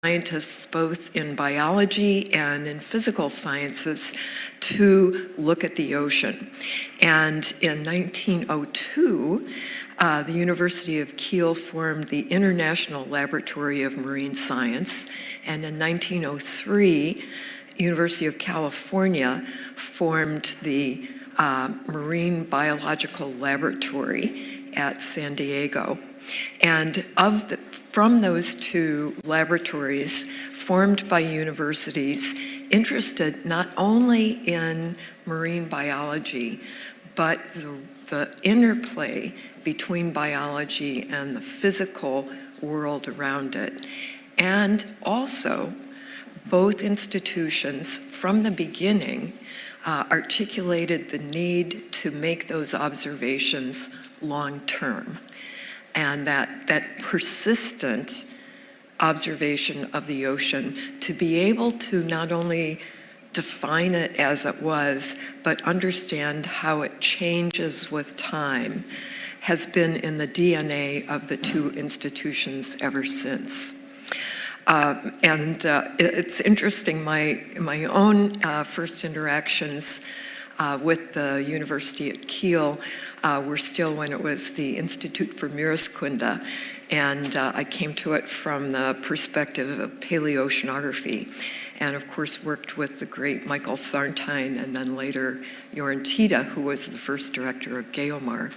scientists both in biology and in physical sciences to look at the ocean. And in 1902, the University of Kiel formed the International Laboratory of Marine Science, and in 1903, University of California formed the Marine Biological Laboratory at San Diego. And from those two laboratories formed by universities interested not only in marine biology, but the interplay between biology and the physical world around it. And also, both institutions from the beginning articulated the need to make those observations long-term. And that persistent observation of the ocean, to be able to not only define it as it was, but understand how it changes with time, has been in the DNA of the two institutions ever since. It's interesting, my own first interactions with the University at Kiel were still when it was the Institute for Meereskunde, and I came to it from the perspective of paleoceanography, and of course worked with the great Michael Sarntine and then later Jorn Tida, who was the first director of GEOMAR.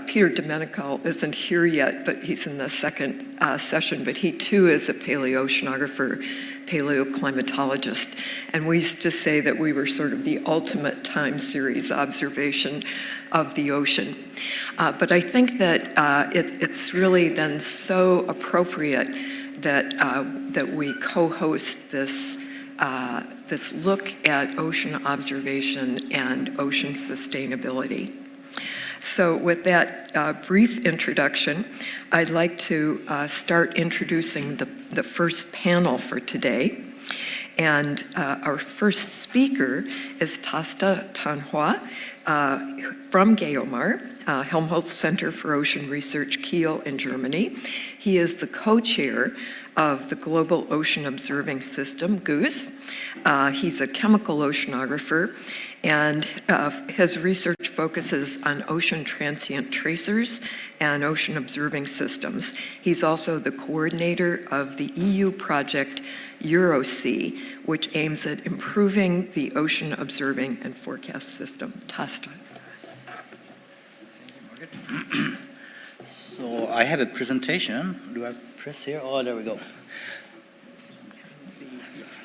Peter Domenico isn't here yet, but he's in the second session, but he too is a paleoceanographer, paleoclimatologist, and we used to say that we were sort of the ultimate time series observation of the ocean. But I think that it's really then so appropriate that we co-host this look at ocean observation and ocean sustainability. So with that brief introduction, I'd like to start introducing the first panel for today. And our first speaker is Tasta Tanhua from GEOMAR, Helmholtz Center for Ocean Research, Kiel in Germany. He is the co-chair of the Global Ocean Observing System, GOOS. He's a chemical oceanographer, and his research focuses on ocean transient tracers and ocean observing systems. He's also the coordinator of the EU project UNOC, which aims at improving the ocean observing and forecast system. Tasta. So I have a presentation. Do I press here? Oh, there we go.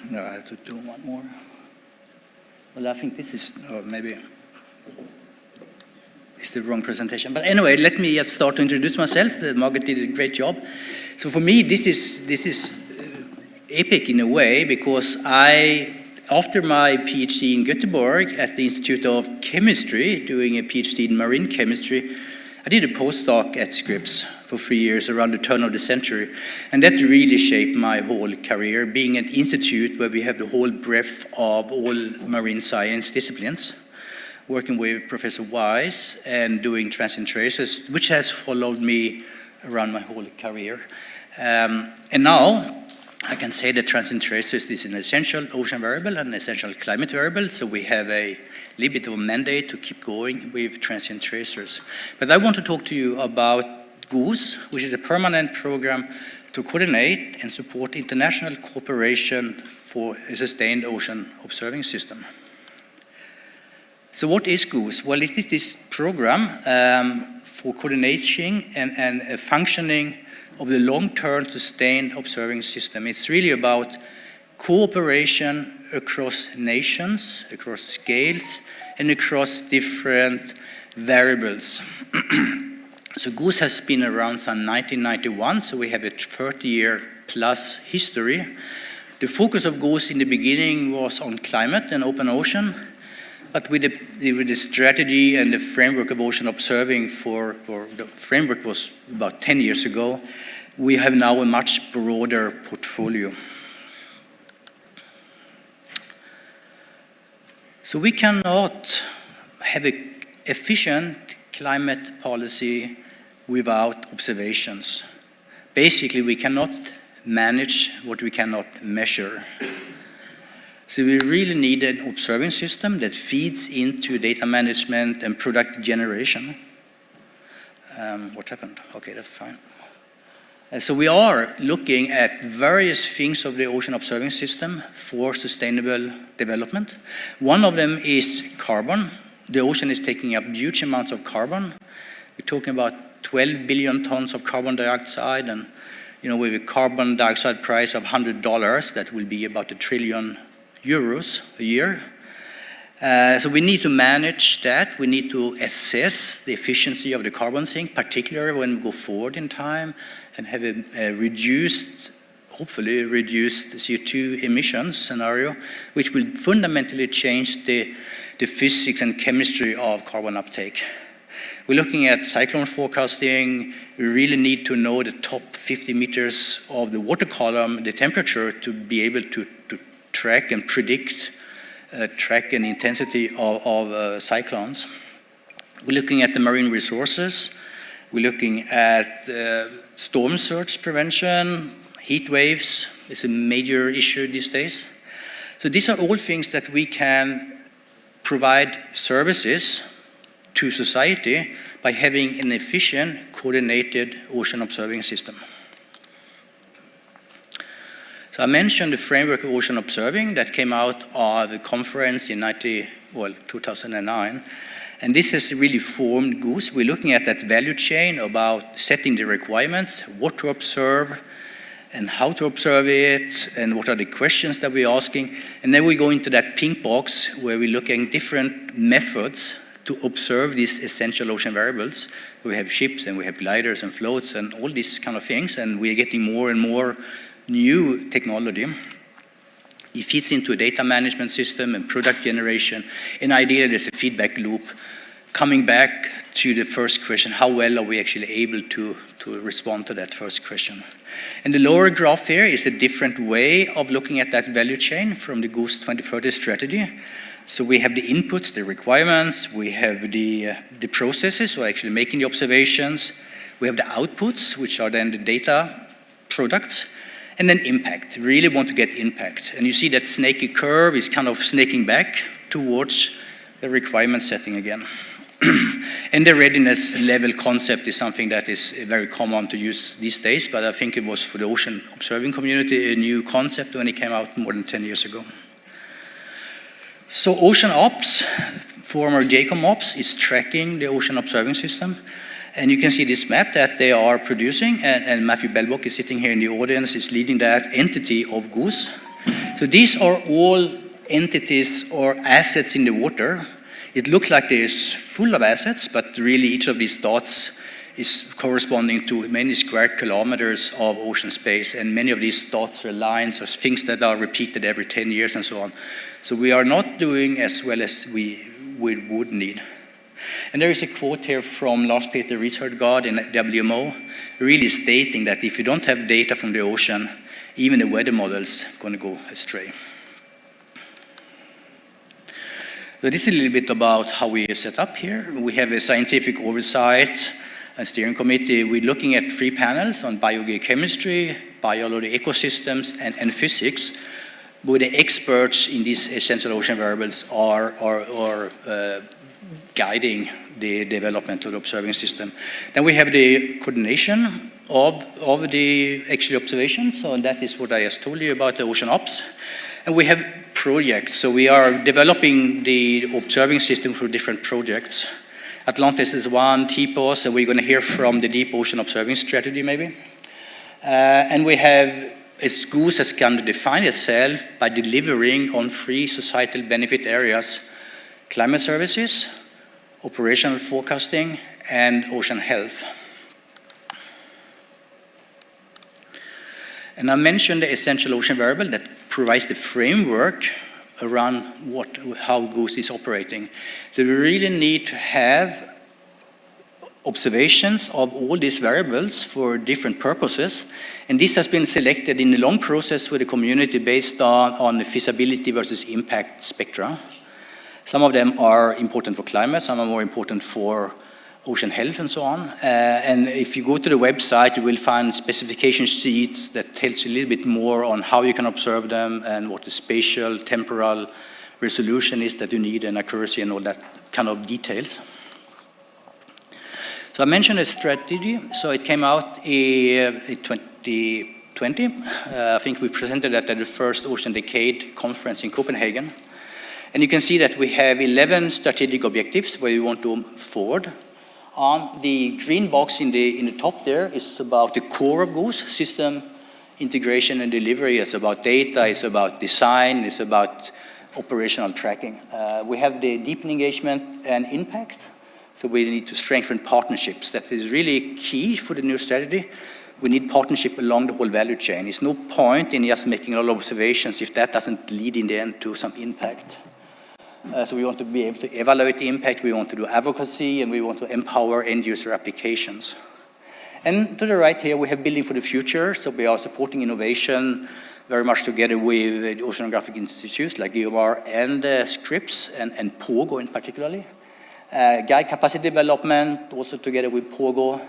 No, I have to do one more. Well, I think this is maybe it's the wrong presentation. But anyway, let me just start to introduce myself. Margaret did a great job. So for me, this is epic in a way, because after my PhD in Göteborg at the Institute of Chemistry, doing a PhD in marine chemistry, I did a postdoc at Scripps for 3 years around the turn of the century, and that really shaped my whole career, being an institute where we have the whole breadth of all marine science disciplines, working with Professor Weiss and doing transient tracers, which has followed me around my whole career. And now I can say that transient tracers is an essential ocean variable and an essential climate variable, so we have a little bit of a mandate to keep going with transient tracers. But I want to talk to you about GOOS, which is a permanent program to coordinate and support international cooperation for a sustained ocean observing system. So what is GOOS? Well, it is this program for coordinating and functioning of the long-term sustained observing system. It's really about cooperation across nations, across scales, and across different variables. So GOOS has been around since 1991, so we have a 30-year plus history. The focus of GOOS in the beginning was on climate and open ocean, but with the strategy and the framework of ocean observing the framework was about 10 years ago, we have now a much broader portfolio. So we cannot have an efficient climate policy without observations. Basically, we cannot manage what we cannot measure. So we really need an observing system that feeds into data management and product generation. What happened? Okay, that's fine. And so we are looking at various things of the ocean observing system for sustainable development. One of them is carbon. The ocean is taking up huge amounts of carbon. We're talking about 12 billion tons of carbon dioxide, and with a carbon dioxide price of $100, that will be about €1 trillion a year. So we need to manage that. We need to assess the efficiency of the carbon sink, particularly when we go forward in time and have a hopefully reduced CO2 emissions scenario, which will fundamentally change the physics and chemistry of carbon uptake. We're looking at cyclone forecasting. We really need to know the top 50 meters of the water column, the temperature, to be able to track and predict track and intensity of cyclones. We're looking at the marine resources. We're looking at storm surge prevention, heat waves is a major issue these days. So these are all things that we can provide services to society by having an efficient, coordinated ocean observing system. So I mentioned the framework of ocean observing that came out of the conference in 2009. And this has really formed GOOS. We're looking at that value chain about setting the requirements, what to observe, and how to observe it, and what are the questions that we're asking. And then we go into that pink box where we're looking at different methods to observe these essential ocean variables. We have ships, and we have gliders and floats, and all these kind of things. And we're getting more and more new technology. It fits into a data management system and product generation. And ideally, there's a feedback loop coming back to the first question: how well are we actually able to respond to that first question? And the lower graph here is a different way of looking at that value chain from the GOOS 2030 strategy. So we have the inputs, the requirements, we have the processes, so actually making the observations, we have the outputs, which are then the data products, and then impact. We really want to get impact. And you see that snaky curve is kind of snaking back towards the requirement setting again. And the readiness level concept is something that is very common to use these days, but I think it was for the ocean observing community a new concept when it came out more than 10 years ago. So Ocean Ops, former GEOMAR, is tracking the ocean observing system. And you can see this map that they are producing, and Matthew Belbock is sitting here in the audience, is leading that entity of GOOS. So these are all entities or assets in the water. It looks like there's full of assets, but really each of these dots is corresponding to many square kilometers of ocean space, and many of these dots or lines are things that are repeated every 10 years and so on. So we are not doing as well as we would need. And there is a quote here from Lars Peter Rietsgaard in WMO, really stating that if you don't have data from the ocean, even the weather models are going to go astray. So this is a little bit about how we are set up here. We have a scientific oversight and steering committee. We're looking at 3 panels on biogeochemistry, biology ecosystems, and physics, where the experts in these essential ocean variables are guiding the development of the observing system. Then we have the coordination of the actual observations, so that is what I just told you about the Ocean Ops. And we have projects, so we are developing the observing system for different projects. Atlantis is one, TPOS, and we're going to hear from the Deep Ocean Observing Strategy maybe. And we have, as GOOS has kind of defined itself by delivering on 3 societal benefit areas: climate services, operational forecasting, and ocean health. And I mentioned the essential ocean variable that provides the framework around how GOOS is operating. So we really need to have observations of all these variables for different purposes. And this has been selected in a long process with the community based on the feasibility versus impact spectra. Some of them are important for climate, some are more important for ocean health and so on. And if you go to the website, you will find specification sheets that tells you a little bit more on how you can observe them and what the spatial, temporal resolution is that you need and accuracy and all that kind of details. So I mentioned a strategy. So it came out in 2020. I think we presented that at the first Ocean Decade conference in Copenhagen. And you can see that we have 11 strategic objectives where we want to move forward. On the green box in the top there is about the core of GOES, system integration and delivery. It's about data, it's about design, it's about operational tracking. We have the deepen engagement and impact. So we need to strengthen partnerships. That is really key for the new strategy. We need partnership along the whole value chain. It's no point in just making a lot of observations if that doesn't lead in the end to some impact. So we want to be able to evaluate the impact, we want to do advocacy, and we want to empower end-user applications. And to the right here, we have Building for the Future. So we are supporting innovation very much together with the oceanographic institutes like GEOMAR and Scripps and POGO in particularly. Guide capacity development, also together with POGO.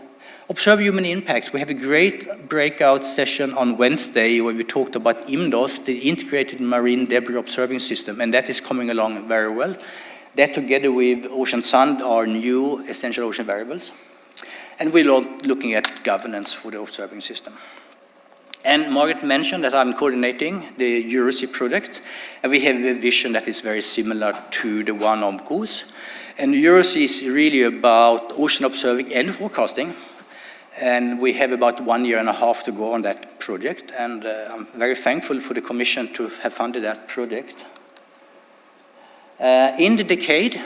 Observe human impacts. We have a great breakout session on Wednesday where we talked about IMDOS, the Integrated Marine Debris Observing System, and that is coming along very well. That together with Ocean Sun are new essential ocean variables. And we're looking at governance for the observing system. And Margaret mentioned that I'm coordinating the EuroSea project, and we have a vision that is very similar to the one of GOES. And EuroSea is really about ocean observing and forecasting. And we have about 1.5 years to go on that project. And I'm very thankful for the Commission to have funded that project. In the decade,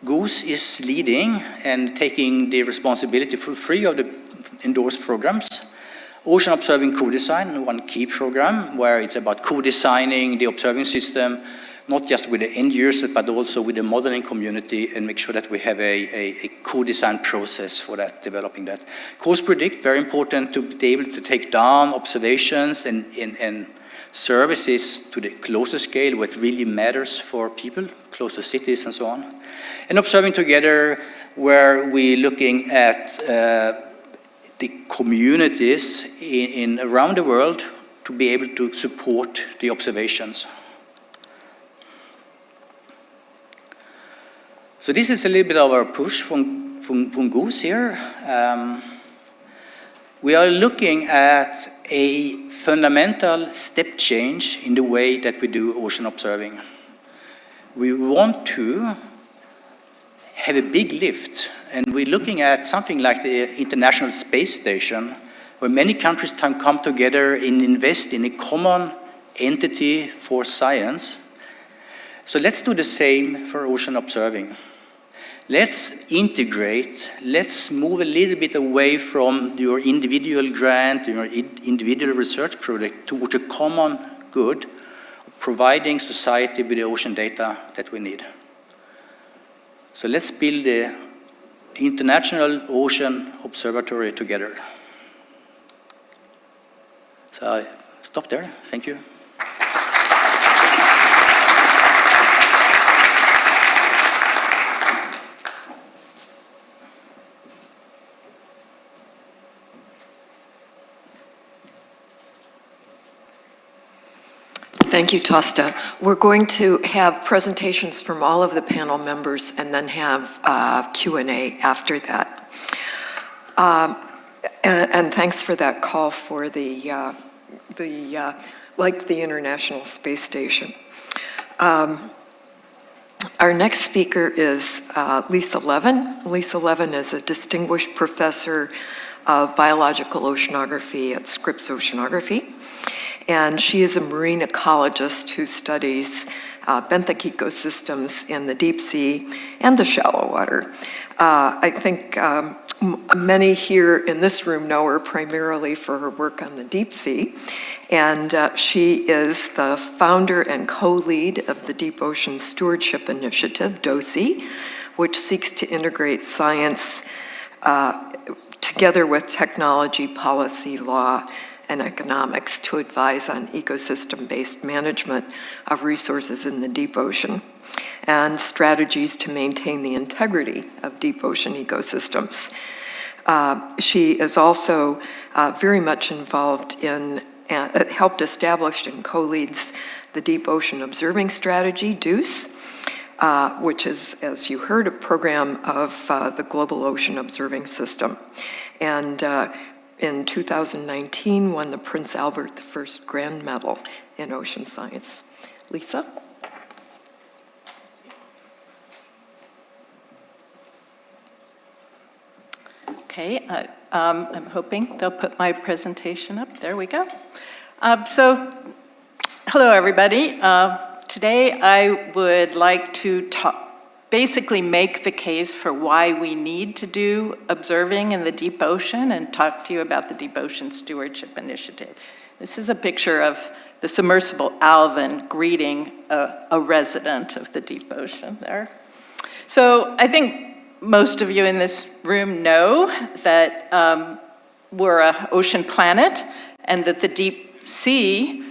GOES is leading and taking the responsibility for 3 of the endorsed programs. Ocean Observing Co-Design, one key program, where it's about co-designing the observing system, not just with the end users, but also with the modeling community, and make sure that we have a co-design process for that, developing that. Course Predict, very important to be able to take down observations and services to the closer scale, what really matters for people, close to cities and so on. And Observing Together, where we're looking at the communities around the world to be able to support the observations. So this is a little bit of our push from GOES here. We are looking at a fundamental step change in the way that we do ocean observing. We want to have a big lift, and we're looking at something like the International Space Station, where many countries can come together and invest in a common entity for science. So let's do the same for ocean observing. Let's integrate, let's move a little bit away from your individual grant, your individual research project towards a common good, providing society with the ocean data that we need. So let's build the International Ocean Observatory together. So I'll stop there. Thank you. Thank you, Tosta. We're going to have presentations from all of the panel members and then have Q&A after that. And thanks for that call for the International Space Station. Our next speaker is Lisa Levin. Lisa Levin is a distinguished professor of biological oceanography at Scripps Oceanography. And she is a marine ecologist who studies benthic ecosystems in the deep sea and the shallow water. I think many here in this room know her primarily for her work on the deep sea. And she is the founder and co-lead of the Deep Ocean Stewardship Initiative, DOSI, which seeks to integrate science together with technology, policy, law, and economics to advise on ecosystem-based management of resources in the deep ocean and strategies to maintain the integrity of deep ocean ecosystems. She is also very much involved in, helped establish and co-leads the Deep Ocean Observing Strategy, DOOS, which is, as you heard, a program of the Global Ocean Observing System. And in 2019, won the Prince Albert I Grand Medal in Ocean Science. Lisa? Okay, I'm hoping they'll put my presentation up. There we go. So, hello everybody. Today I would like to basically make the case for why we need to do observing in the deep ocean and talk to you about the Deep Ocean Stewardship Initiative. This is a picture of the submersible Alvin greeting a resident of the deep ocean there. So I think most of you in this room know that we're an ocean planet and that the deep sea,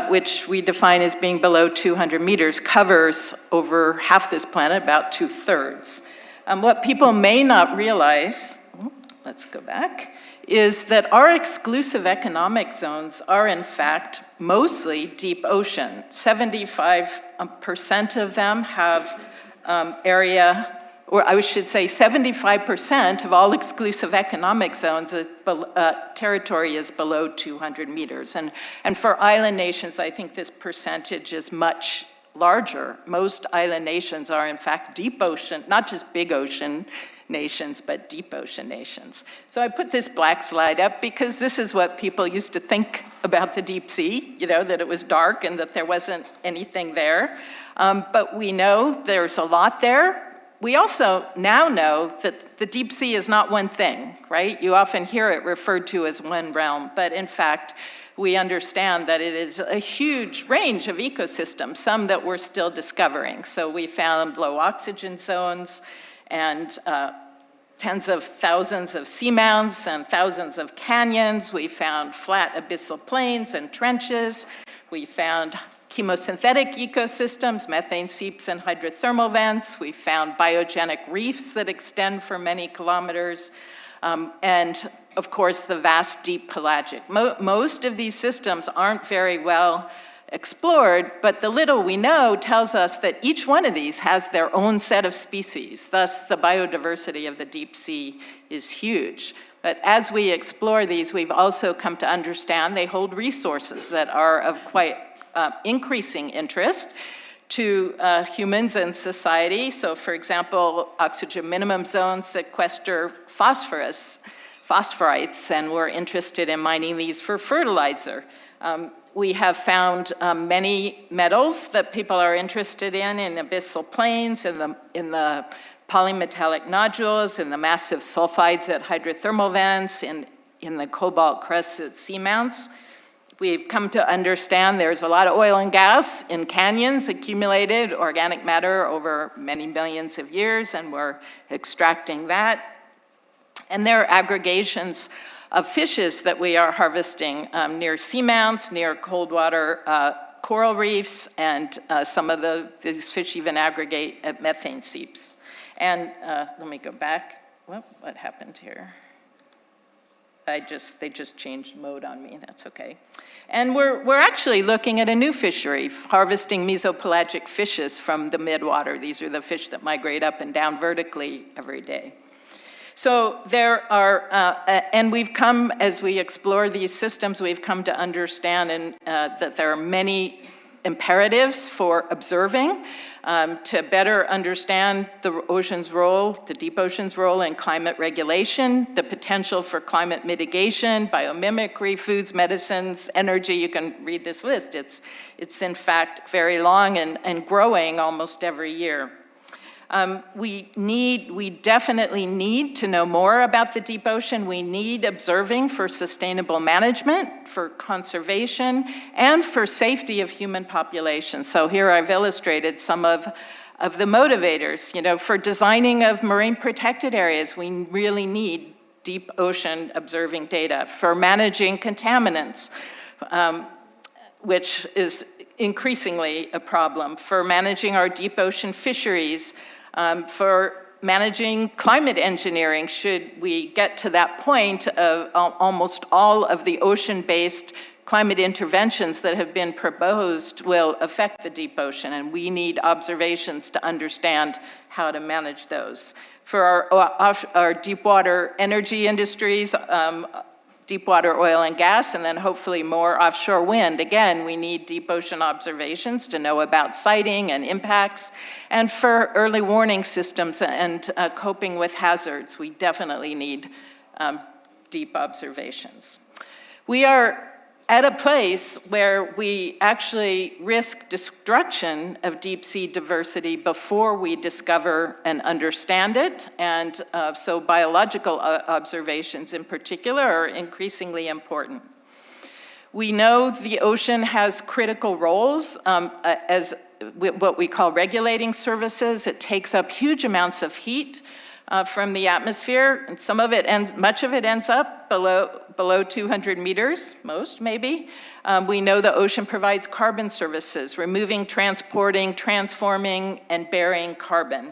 which we define as being below 200 meters, covers over half this planet, about 2/3. What people may not realize, let's go back, is that our exclusive economic zones are in fact mostly deep ocean. 75% of them have area, or I should say 75% of all exclusive economic zones, territory is below 200 meters. And for island nations, I think this percentage is much larger. Most island nations are in fact deep ocean, not just big ocean nations, but deep ocean nations. So I put this black slide up because this is what people used to think about the deep sea, you know, that it was dark and that there wasn't anything there. But we know there's a lot there. We also now know that the deep sea is not one thing, right? You often hear it referred to as one realm, but in fact, we understand that it is a huge range of ecosystems, some that we're still discovering. So we found low oxygen zones and tens of thousands of seamounts and thousands of canyons. We found flat abyssal plains and trenches. We found chemosynthetic ecosystems, methane seeps and hydrothermal vents. We found biogenic reefs that extend for many kilometers. And of course, the vast deep pelagic. Most of these systems aren't very well explored, but the little we know tells us that each one of these has their own set of species. Thus, the biodiversity of the deep sea is huge. But as we explore these, we've also come to understand they hold resources that are of quite increasing interest to humans and society. So for example, oxygen minimum zones sequester phosphorites, and we're interested in mining these for fertilizer. We have found many metals that people are interested in abyssal plains, in the polymetallic nodules, in the massive sulfides at hydrothermal vents, in the cobalt crusts at seamounts. We've come to understand there's a lot of oil and gas in canyons, accumulated organic matter over many millions of years, and we're extracting that. And there are aggregations of fishes that we are harvesting near seamounts, near cold water coral reefs, and some of these fish even aggregate at methane seeps. And let me go back. Well, what happened here? They just changed mode on me, that's okay. And we're actually looking at a new fishery, harvesting mesopelagic fishes from the midwater. These are the fish that migrate up and down vertically every day. So there are, and we've come, as we explore these systems, we've come to understand that there are many imperatives for observing to better understand the ocean's role, the deep ocean's role in climate regulation, the potential for climate mitigation, biomimicry, foods, medicines, energy. You can read this list. It's in fact very long and growing almost every year. We definitely need to know more about the deep ocean. We need observing for sustainable management, for conservation, and for safety of human populations. So here I've illustrated some of the motivators. You know, for designing of marine protected areas, we really need deep ocean observing data, for managing contaminants, which is increasingly a problem, for managing our deep ocean fisheries, for managing climate engineering, should we get to that point of almost all of the ocean-based climate interventions that have been proposed will affect the deep ocean, and we need observations to understand how to manage those. For our deep water energy industries, deep water oil and gas, and then hopefully more offshore wind. Again, we need deep ocean observations to know about sighting and impacts. And for early warning systems and coping with hazards, we definitely need deep observations. We are at a place where we actually risk destruction of deep sea diversity before we discover and understand it. And so biological observations in particular are increasingly important. We know the ocean has critical roles as what we call regulating services. It takes up huge amounts of heat from the atmosphere, and much of it ends up below 200 meters, most maybe. We know the ocean provides carbon services, removing, transporting, transforming, and burying carbon.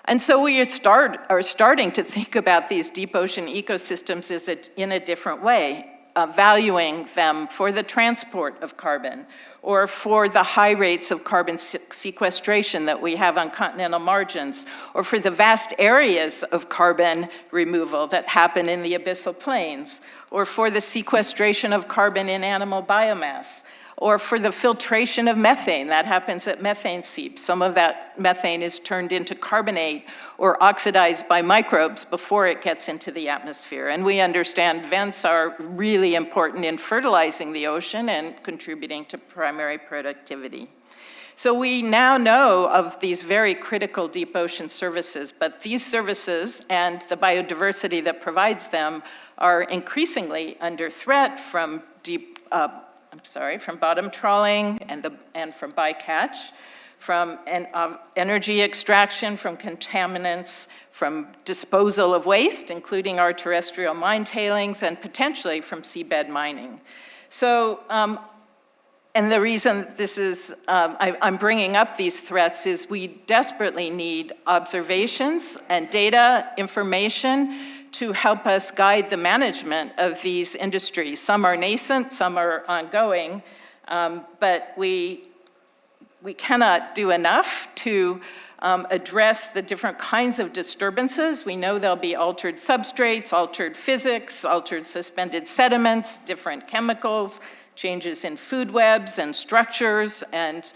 And so we are starting to think about these deep ocean ecosystems in a different way, valuing them for the transport of carbon, or for the high rates of carbon sequestration that we have on continental margins, or for the vast areas of carbon removal that happen in the abyssal plains, or for the sequestration of carbon in animal biomass, or for the filtration of methane that happens at methane seeps. Some of that methane is turned into carbonate or oxidized by microbes before it gets into the atmosphere. And we understand vents are really important in fertilizing the ocean and contributing to primary productivity. So we now know of these very critical deep ocean services, but these services and the biodiversity that provides them are increasingly under threat from from bottom trawling and from bycatch, from energy extraction, from contaminants, from disposal of waste, including our terrestrial mine tailings, and potentially from seabed mining. So, and the reason this is, I'm bringing up these threats is we desperately need observations and data, information, to help us guide the management of these industries. Some are nascent, some are ongoing, but we cannot do enough to address the different kinds of disturbances. We know there'll be altered substrates, altered physics, altered suspended sediments, different chemicals, changes in food webs and structures, and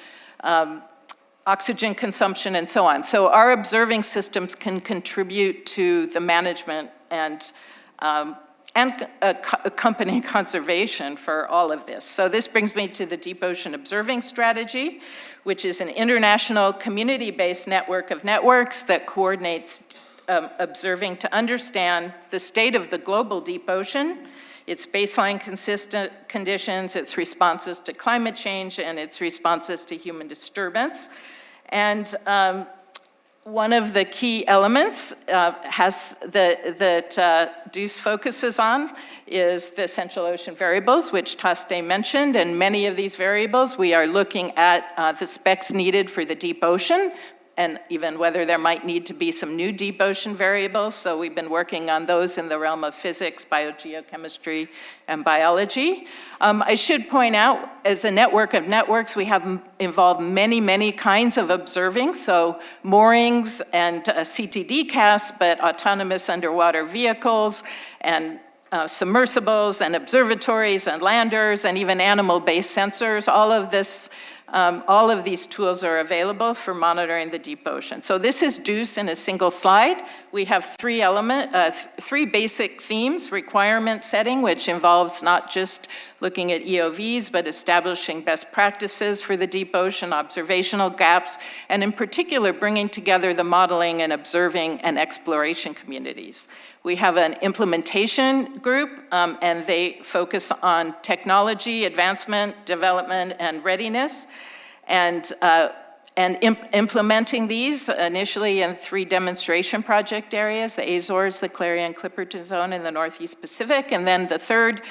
oxygen consumption, and so on. So our observing systems can contribute to the management and accompanying conservation for all of this. So this brings me to the Deep Ocean Observing Strategy, which is an international community-based network of networks that coordinates observing to understand the state of the global deep ocean, its baseline consistent conditions, its responses to climate change, and its responses to human disturbance. And one of the key elements that Deuce focuses on is the essential ocean variables, which Taste mentioned, and many of these variables we are looking at the specs needed for the deep ocean, and even whether there might need to be some new deep ocean variables. So we've been working on those in the realm of physics, biogeochemistry, and biology. I should point out, as a network of networks, we have involved many, many kinds of observing, so moorings and CTD casts, but autonomous underwater vehicles, and submersibles, and observatories, and landers, and even animal-based sensors. All of these tools are available for monitoring the deep ocean. So this is Deuce in a single slide. We have three basic themes: requirement setting, which involves not just looking at EOVs, but establishing best practices for the deep ocean, observational gaps, and in particular, bringing together the modeling and observing and exploration communities. We have an implementation group, and they focus on technology, advancement, development, and readiness. And and implementing these initially in 3 demonstration project areas, the Azores, the Clarion-Clipperton Zone, and the Northeast Pacific. And then the third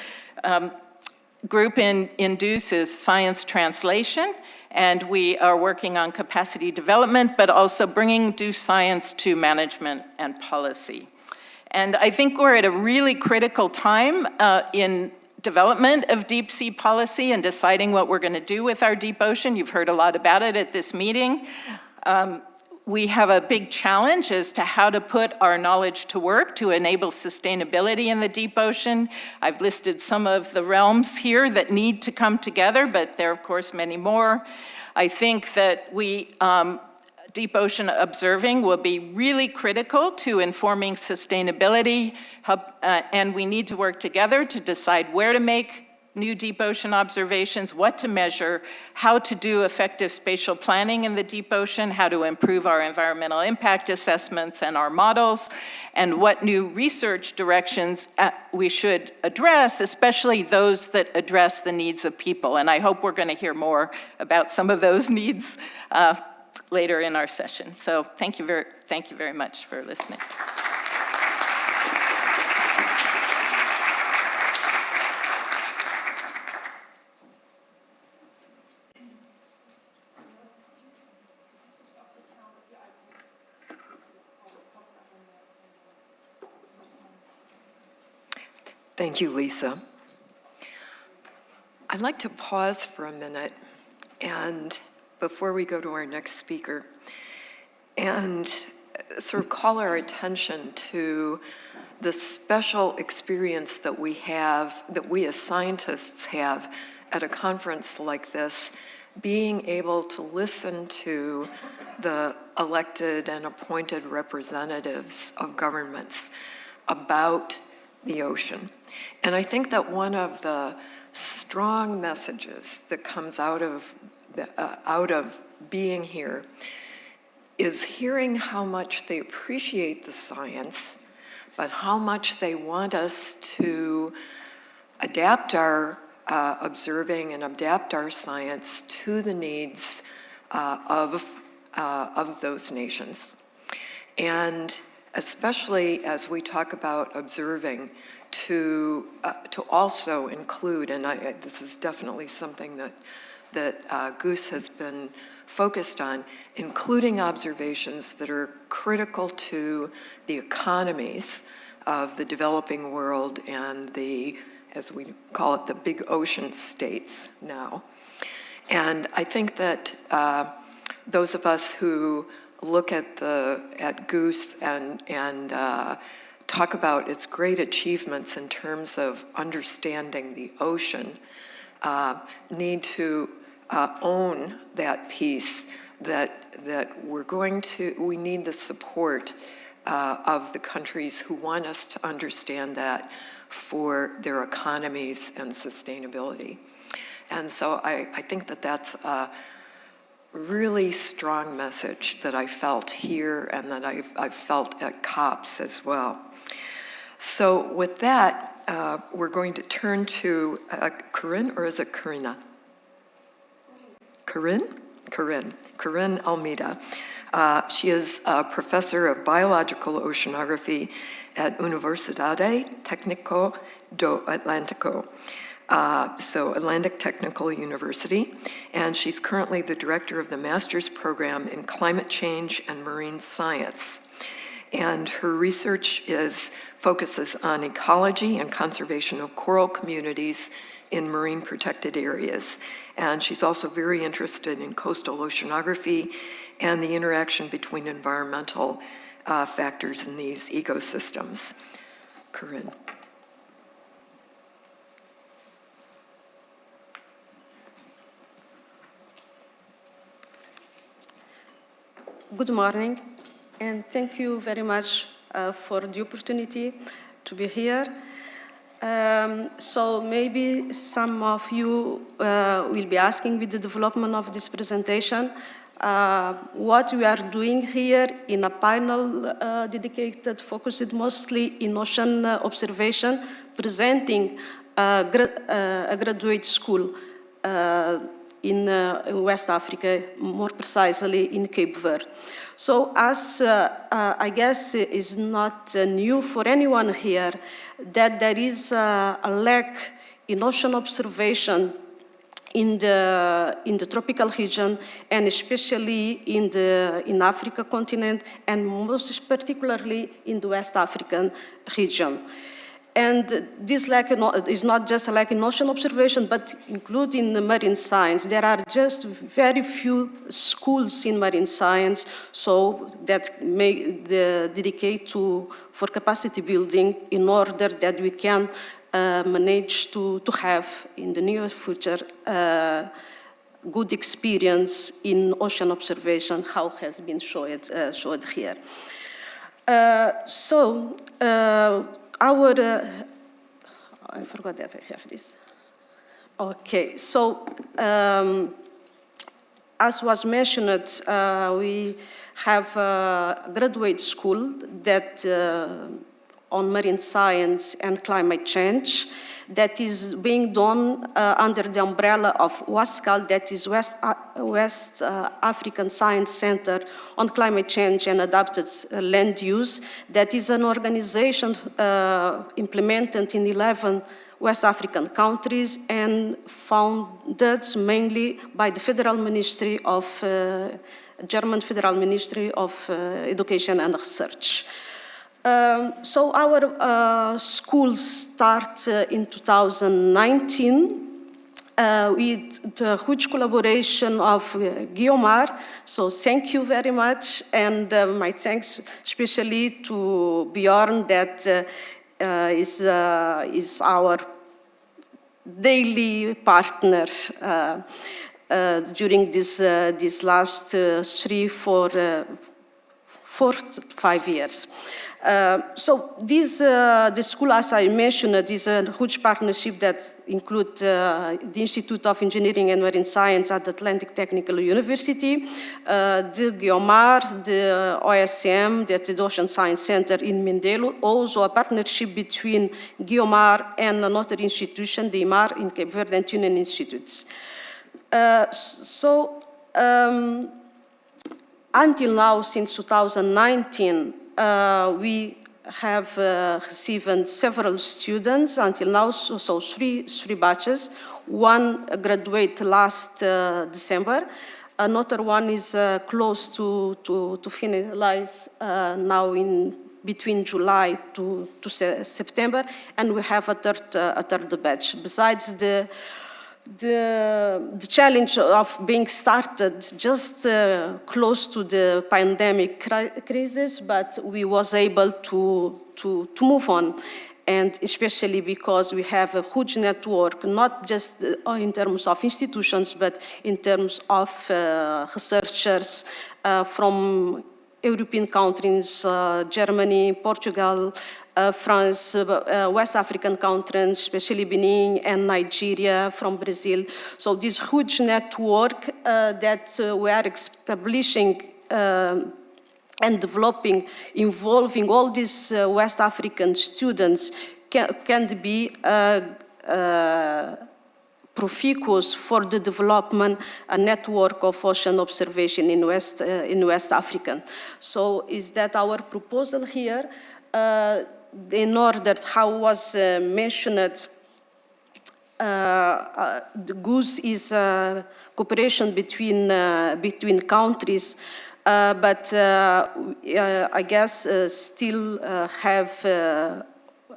group in DEUCE is science translation, and we are working on capacity development, but also bringing DEUCE science to management and policy. And I think we're at a really critical time in development of deep sea policy and deciding what we're going to do with our deep ocean. You've heard a lot about it at this meeting. We have a big challenge as to how to put our knowledge to work to enable sustainability in the deep ocean. I've listed some of the realms here that need to come together, but there are, of course, many more. I think that deep ocean observing will be really critical to informing sustainability, and we need to work together to decide where to make new deep ocean observations, what to measure, how to do effective spatial planning in the deep ocean, how to improve our environmental impact assessments and our models, and what new research directions we should address, especially those that address the needs of people. And I hope we're going to hear more about some of those needs later in our session. So thank you very much for listening. Thank you, Lisa. I'd like to pause for a minute and before we go to our next speaker and sort of call our attention to the special experience that we have, that we as scientists have at a conference like this, being able to listen to the elected and appointed representatives of governments about the ocean. And I think that one of the strong messages that comes out of being here is hearing how much they appreciate the science, but how much they want us to adapt our observing and adapt our science to the needs of those nations. And especially as we talk about observing, to also include, and this is definitely something that Goose has been focused on, including observations that are critical to the economies of the developing world and the, as we call it, the big ocean states now. And I think that those of us who look at Goose and talk about its great achievements in terms of understanding the ocean, need to own that piece that we need the support of the countries who want us to understand that for their economies and sustainability. And so I think that that's a really strong message that I felt here and that I've felt at COPS as well. So with that, we're going to turn to Corinne, or is it Corinna? Corinne Almeida. She is a professor of biological oceanography at Universidade Técnica do Atlântico, so Atlantic Technical University, and she's currently the director of the master's program in climate change and marine science. And her research focuses on ecology and conservation of coral communities in marine protected areas. And she's also very interested in coastal oceanography and the interaction between environmental factors in these ecosystems. Corinne. Good morning, and thank you very much for the opportunity to be here. So maybe some of you will be asking with the development of this presentation what we are doing here in a panel dedicated, focused mostly in ocean observation, presenting a graduate school in West Africa, more precisely in Cape Verde. So as I guess is not new for anyone here, that there is a lack in ocean observation in the tropical region, and especially in Africa continent, and most particularly in the West African region. And this lack is not just a lack in ocean observation, but including the marine science. There are just very few schools in marine science, so that may dedicate for capacity building in order that we can manage to have in the near future good experience in ocean observation, how has been showed here. I forgot that I have this. Okay, so as was mentioned, we have a graduate school that on marine science and climate change that is being done under the umbrella of WASCAL, that is West African Science Center on Climate Change and Adapted Land Use. That is an organization implemented in 11 West African countries and founded mainly by the Federal Ministry of, German Federal Ministry of Education and Research. So our schools start in 2019 with the huge collaboration of GEOMAR. So thank you very much, and my thanks especially to Bjorn that is our daily partner during this last 4 to 5 years. So the school, as I mentioned, is a huge partnership that includes the Institute of Engineering and Marine Science at Atlantic Technical University, the GEOMAR, the OSM, that's the Ocean Science Center in Mindelo, also a partnership between GEOMAR and another institution, the IMAR in Cape Verde and Tunen Institutes. Until now, since 2019, we have received several students until now, so three batches. One graduated last December. Another one is close to finalize now in between July to September, and we have a third batch. Besides the challenge of being started just close to the pandemic crisis, but we was able to move on, and especially because we have a huge network, not just in terms of institutions, but in terms of researchers from European countries, Germany, Portugal, France, West African countries, especially Benin and Nigeria, from Brazil. So this huge network that we are establishing and developing, involving all these West African students, can be proficuous for the development, a network of ocean observation in West Africa. So is that our proposal here? In order, how was mentioned, the GOOS is cooperation between countries, but I guess still have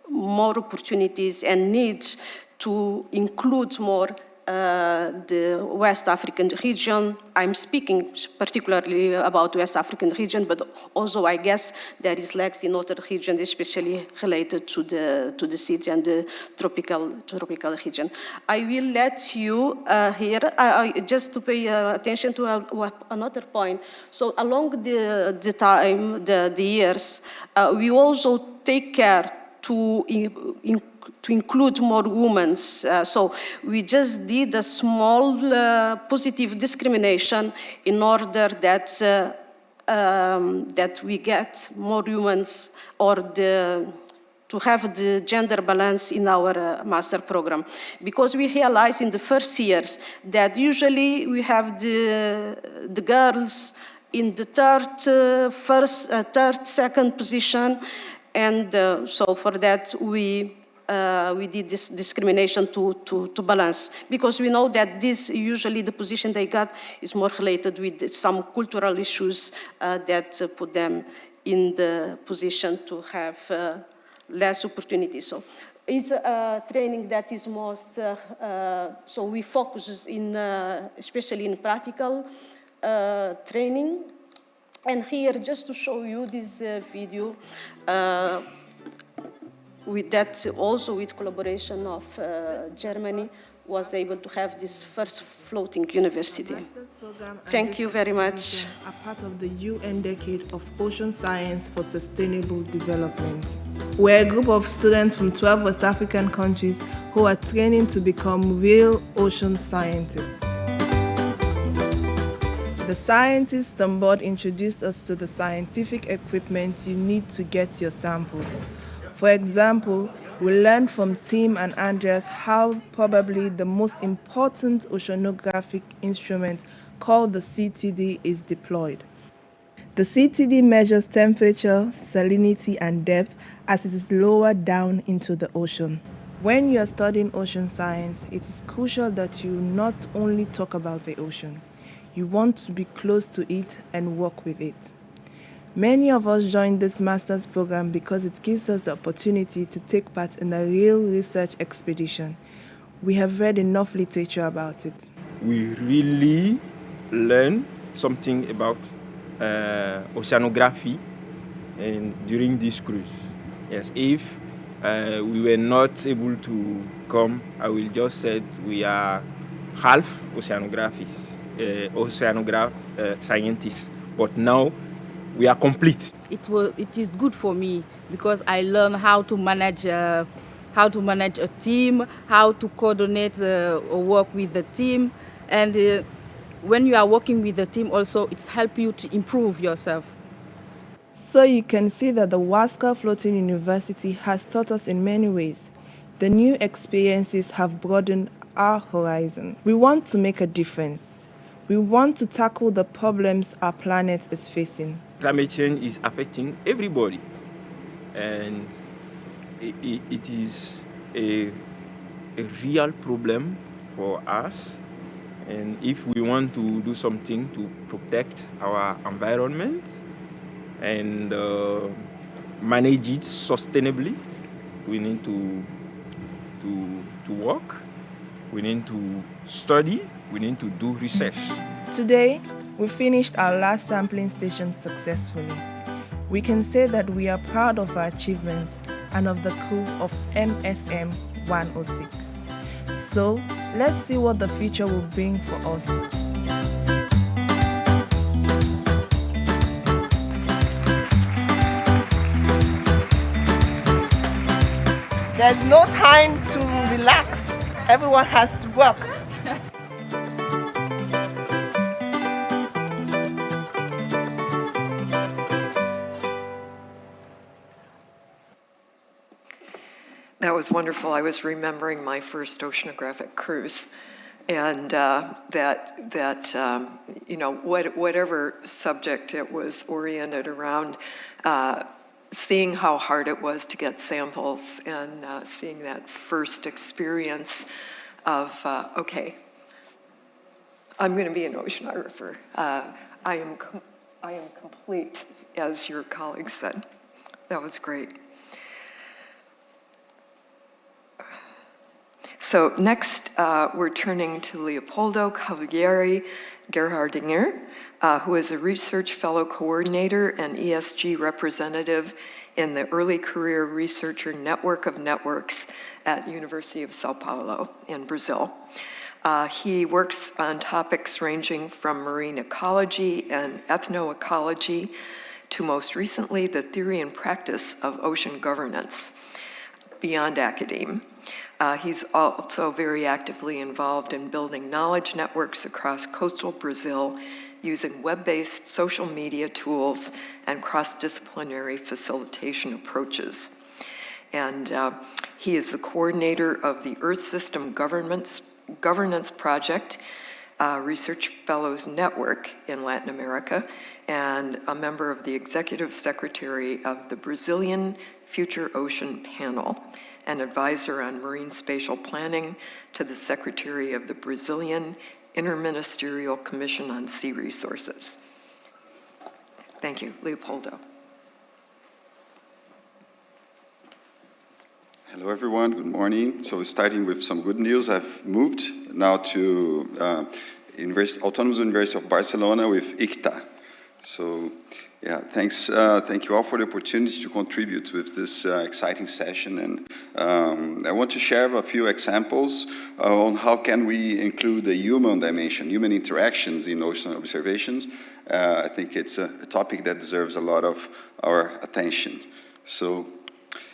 more opportunities and needs to include more the West African region. I'm speaking particularly about West African region, but also I guess there is lacks in other regions, especially related to the seas and the tropical region. I will let you here just to pay attention to another point. So along the time, the years, we also take care to include more women. So we just did a small positive discrimination in order that we get more women, or to have the gender balance in our master program. Because we realized in the first years that usually we have the girls in the second position, and so for that we did this discrimination to balance, because we know that this usually the position they got is more related with some cultural issues that put them in the position to have less opportunities. So it's a training that is most, so we focus in, especially in practical training. And here, just to show you this video, with that also with collaboration of Germany, was able to have this first floating university. Thank you very much. Are part of the UN Decade of Ocean Science for Sustainable Development. We're a group of students from 12 West African countries who are training to become real ocean scientists. The scientists on board introduced us to the scientific equipment you need to get your samples. For example, we learned from Tim and Andreas how probably the most important oceanographic instrument called the CTD is deployed. The CTD measures temperature, salinity, and depth as it is lowered down into the ocean. When you are studying ocean science, it is crucial that you not only talk about the ocean, you want to be close to it and work with it. Many of us joined this master's program because it gives us the opportunity to take part in a real research expedition. We have read enough literature about it. We really learn something about oceanography during this cruise. Yes, if we were not able to come, I will just say we are half oceanographists, scientists, but now we are complete. It is good for me because I learn how to manage a team, how to coordinate or work with the team, and when you are working with the team also, it's help you to improve yourself. So you can see that the Wasca Floating University has taught us in many ways. The new experiences have broadened our horizon. We want to make a difference. We want to tackle the problems our planet is facing. Climate change is affecting everybody, and it is a real problem for us. And if we want to do something to protect our environment and manage it sustainably, we need to work, we need to study, we need to do research. Today, we finished our last sampling station successfully. We can say that we are proud of our achievements and of the crew of MSM 106. So, let's see what the future will bring for us. There's no time to relax. Everyone has to work. That was wonderful. I was remembering my first oceanographic cruise, and whatever subject it was oriented around, seeing how hard it was to get samples and seeing that first experience of, okay, I'm going to be an oceanographer. I am complete, as your colleague said. That was great. So next, we're turning to Leopoldo Cavalieri Gerhardinger, who is a research fellow coordinator and ESG representative in the Early Career Researcher Network of Networks at University of Sao Paulo in Brazil. He works on topics ranging from marine ecology and ethnoecology to most recently the theory and practice of ocean governance beyond academe. He's also very actively involved in building knowledge networks across coastal Brazil using web-based social media tools and cross-disciplinary facilitation approaches. And he is the coordinator of the Earth System Governance Project, Research Fellows Network in Latin America, and a member of the Executive Secretary of the Brazilian Future Ocean Panel, an advisor on marine spatial planning to the Secretary of the Brazilian Interministerial Commission on Sea Resources. Thank you. Leopoldo. Hello, everyone. Good morning. So starting with some good news, I've moved now to Autonomous University of Barcelona with ICTA. So, yeah, thanks. Thank you all for the opportunity to contribute with this exciting session. And I want to share a few examples on how can we include the human dimension, human interactions in ocean observations. I think it's a topic that deserves a lot of our attention. So,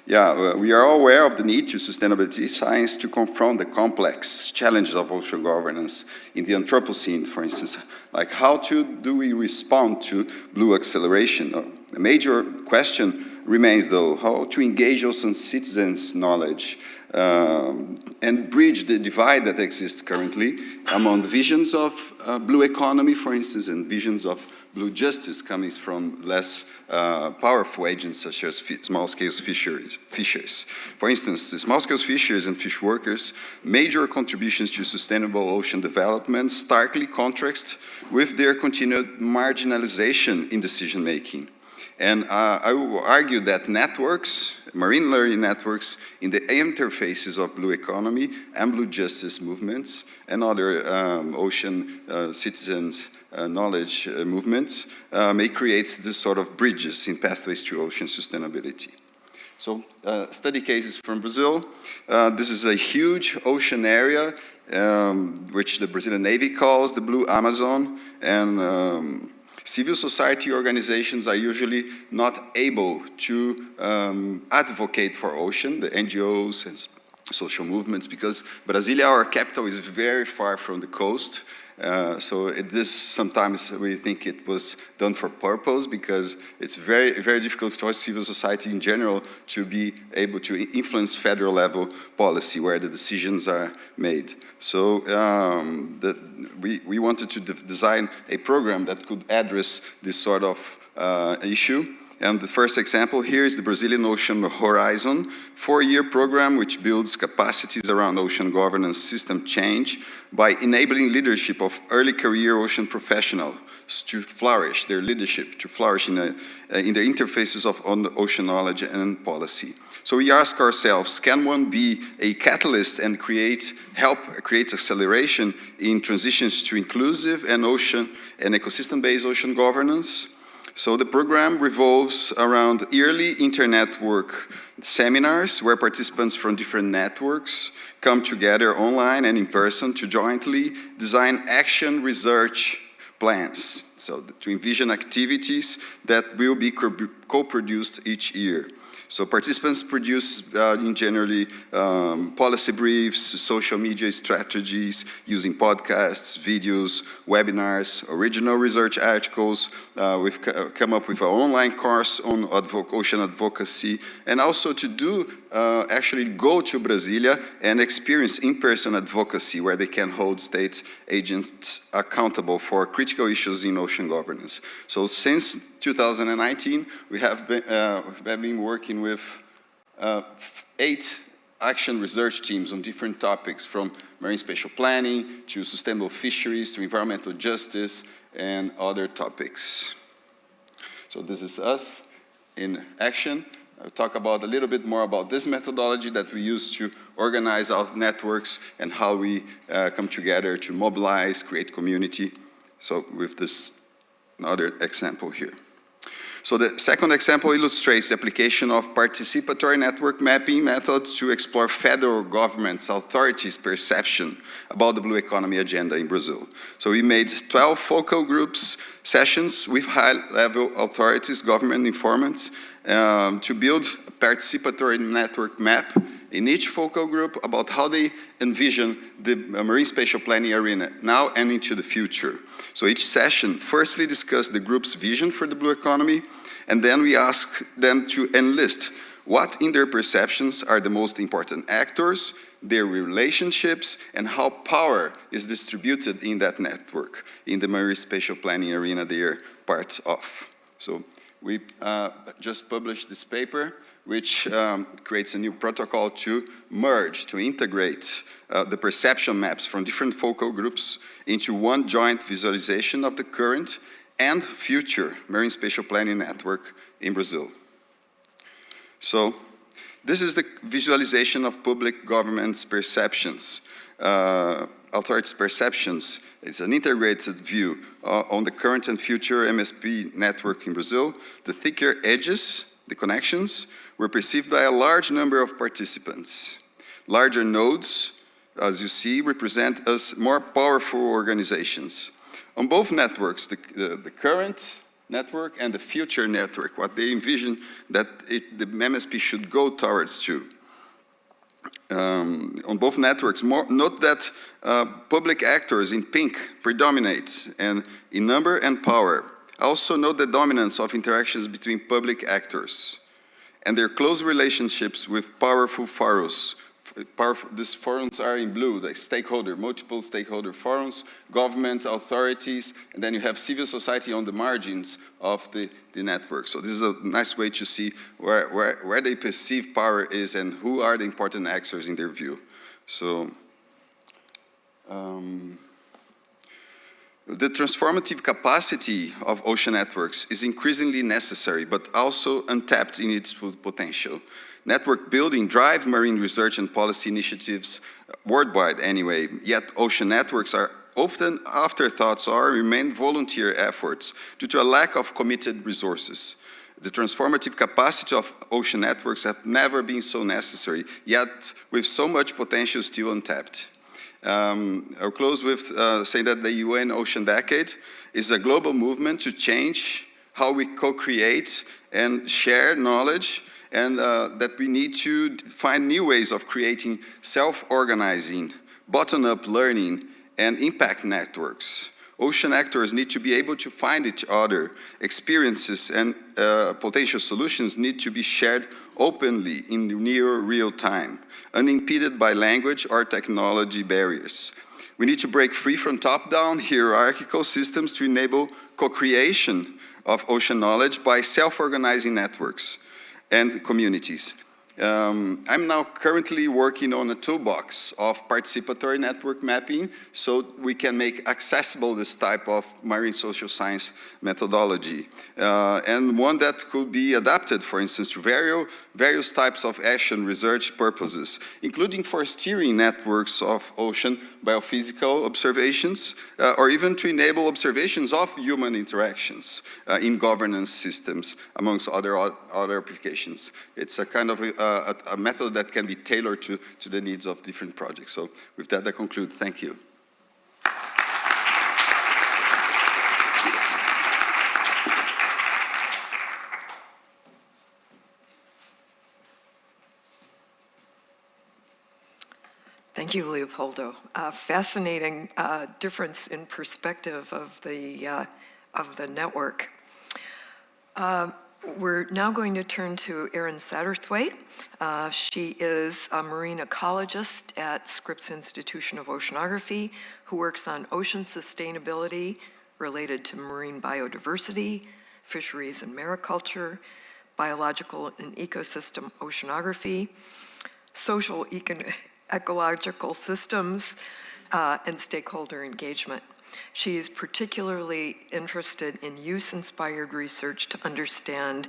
yeah, we are all aware of the need to sustainability science to confront the complex challenges of ocean governance in the Anthropocene, for instance. Like, how do we respond to blue acceleration? A major question remains, though, how to engage ocean citizens' knowledge and bridge the divide that exists currently among visions of blue economy, for instance, and visions of blue justice coming from less powerful agents such as small-scale fishers. For instance, the small-scale fishers and fish workers' major contributions to sustainable ocean development starkly contrast with their continued marginalization in decision-making. And I will argue that networks, marine learning networks, in the interfaces of blue economy and blue justice movements and other ocean citizens' knowledge movements may create this sort of bridges in pathways to ocean sustainability. So, study cases from Brazil. This is a huge ocean area, which the Brazilian Navy calls the Blue Amazon, and civil society organizations are usually not able to advocate for ocean, the NGOs and social movements, because Brasilia, our capital, is very far from the coast. So this sometimes we think it was done for purpose, because it's very, very difficult for civil society in general to be able to influence federal level policy where the decisions are made. So we wanted to design a program that could address this sort of issue. And the first example here is the Brazilian Ocean Horizon, 4-year program which builds capacities around ocean governance system change by enabling leadership of early career ocean professionals to flourish, their leadership to flourish in the interfaces of ocean knowledge and policy. So we ask ourselves, can one be a catalyst and help create acceleration in transitions to inclusive and ecosystem-based ocean governance? So the program revolves around yearly inter-network seminars where participants from different networks come together online and in person to jointly design action research plans. So to envision activities that will be co-produced each year. So participants produce generally policy briefs, social media strategies, using podcasts, videos, webinars, original research articles. We've come up with an online course on ocean advocacy, and also to actually go to Brasilia and experience in-person advocacy where they can hold state agents accountable for critical issues in ocean governance. So since 2019, we have been working with 8 action research teams on different topics, from marine spatial planning to sustainable fisheries to environmental justice and other topics. So this is us in action. I'll talk about a little bit more about this methodology that we use to organize our networks and how we come together to mobilize, create community. So with this another example here. So the second example illustrates the application of participatory network mapping methods to explore federal government's authorities' perception about the blue economy agenda in Brazil. So we made 12 focal groups sessions with high-level authorities, government informants, to build a participatory network map in each focal group about how they envision the marine spatial planning arena now and into the future. So each session firstly discussed the group's vision for the blue economy, and then we asked them to enlist what in their perceptions are the most important actors, their relationships, and how power is distributed in that network, in the marine spatial planning arena they are part of. So we just published this paper, which creates a new protocol to merge, to integrate the perception maps from different focal groups into one joint visualization of the current and future marine spatial planning network in Brazil. So this is the visualization of public government's perceptions, authorities' perceptions. It's an integrated view on the current and future MSP network in Brazil. The thicker edges, the connections, were perceived by a large number of participants. Larger nodes, as you see, represent us more powerful organizations. On both networks, the current network and the future network, what they envision that the MSP should go towards to. On both networks, note that public actors in pink predominate and in number and power. Also note the dominance of interactions between public actors and their close relationships with powerful forums. These forums are in blue, the multiple stakeholder forums, government authorities, and then you have civil society on the margins of the network. So this is a nice way to see where they perceive power is and who are the important actors in their view. So the transformative capacity of ocean networks is increasingly necessary, but also untapped in its full potential. Network building drive marine research and policy initiatives worldwide anyway, yet ocean networks are often afterthoughts or remain volunteer efforts due to a lack of committed resources. The transformative capacity of ocean networks have never been so necessary, yet with so much potential still untapped. I'll close with saying that the UN Ocean Decade is a global movement to change how we co-create and share knowledge, and that we need to find new ways of creating self-organizing, bottom-up learning, and impact networks. Ocean actors need to be able to find each other. Experiences and potential solutions need to be shared openly in near real time, unimpeded by language or technology barriers. We need to break free from top-down hierarchical systems to enable co-creation of ocean knowledge by self-organizing networks and communities. I'm now currently working on a toolbox of participatory network mapping so we can make accessible this type of marine social science methodology. And one that could be adapted, for instance, to various types of action research purposes, including for steering networks of ocean biophysical observations, or even to enable observations of human interactions in governance systems, amongst other applications. It's a kind of a method that can be tailored to the needs of different projects. So with that, I conclude. Thank you. Thank you, Leopoldo. Fascinating difference in perspective of the network. We're now going to turn to Erin Satterthwaite. She is a marine ecologist at Scripps Institution of Oceanography, who works on ocean sustainability related to marine biodiversity, fisheries and mariculture, biological and ecosystem oceanography, social ecological systems, and stakeholder engagement. She is particularly interested in use-inspired research to understand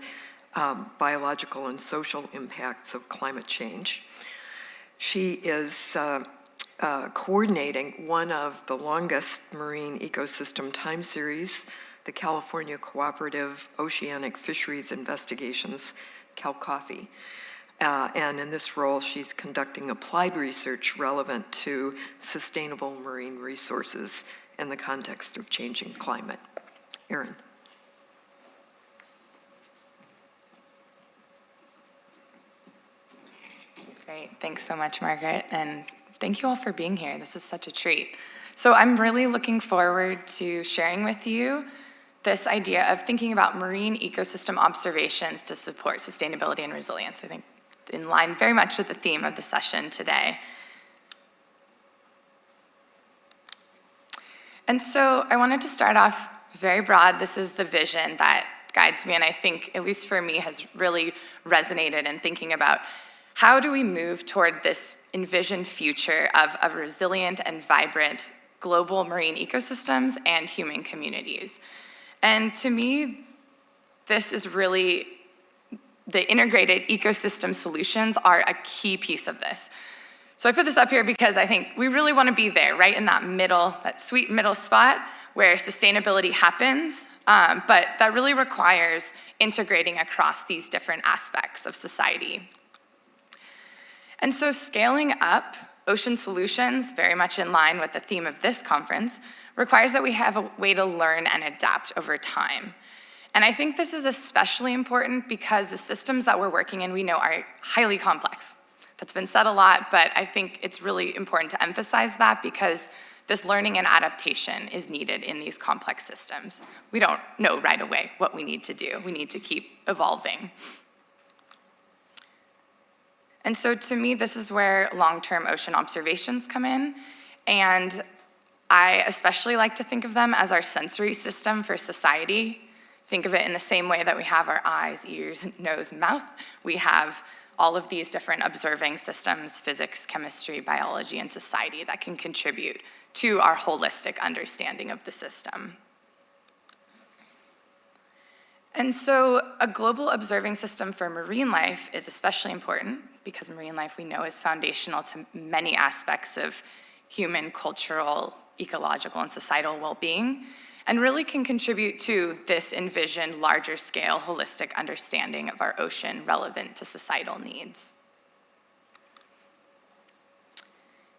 biological and social impacts of climate change. She is coordinating one of the longest marine ecosystem time series, the California Cooperative Oceanic Fisheries Investigations, CalCOFFI. And in this role, she's conducting applied research relevant to sustainable marine resources in the context of changing climate. Erin. Great, thanks so much, Margaret, and thank you all for being here. This is such a treat. So I'm really looking forward to sharing with you this idea of thinking about marine ecosystem observations to support sustainability and resilience. I think in line very much with the theme of the session today. And so I wanted to start off very broad. This is the vision that guides me, and I think, at least for me, has really resonated in thinking about how do we move toward this envisioned future of resilient and vibrant global marine ecosystems and human communities. And to me, this is really, the integrated ecosystem solutions are a key piece of this. So I put this up here because I think we really want to be there, right in that middle, that sweet middle spot where sustainability happens, but that really requires integrating across these different aspects of society. And so scaling up ocean solutions, very much in line with the theme of this conference, requires that we have a way to learn and adapt over time. And I think this is especially important because the systems that we're working in, we know, are highly complex. That's been said a lot, but I think it's really important to emphasize that because this learning and adaptation is needed in these complex systems. We don't know right away what we need to do. We need to keep evolving. And so to me, this is where long-term ocean observations come in. And I especially like to think of them as our sensory system for society. Think of it in the same way that we have our eyes, ears, nose, mouth. We have all of these different observing systems, physics, chemistry, biology, and society that can contribute to our holistic understanding of the system. And so a global observing system for marine life is especially important because marine life, we know, is foundational to many aspects of human, cultural, ecological, and societal well-being, and really can contribute to this envisioned larger scale holistic understanding of our ocean relevant to societal needs.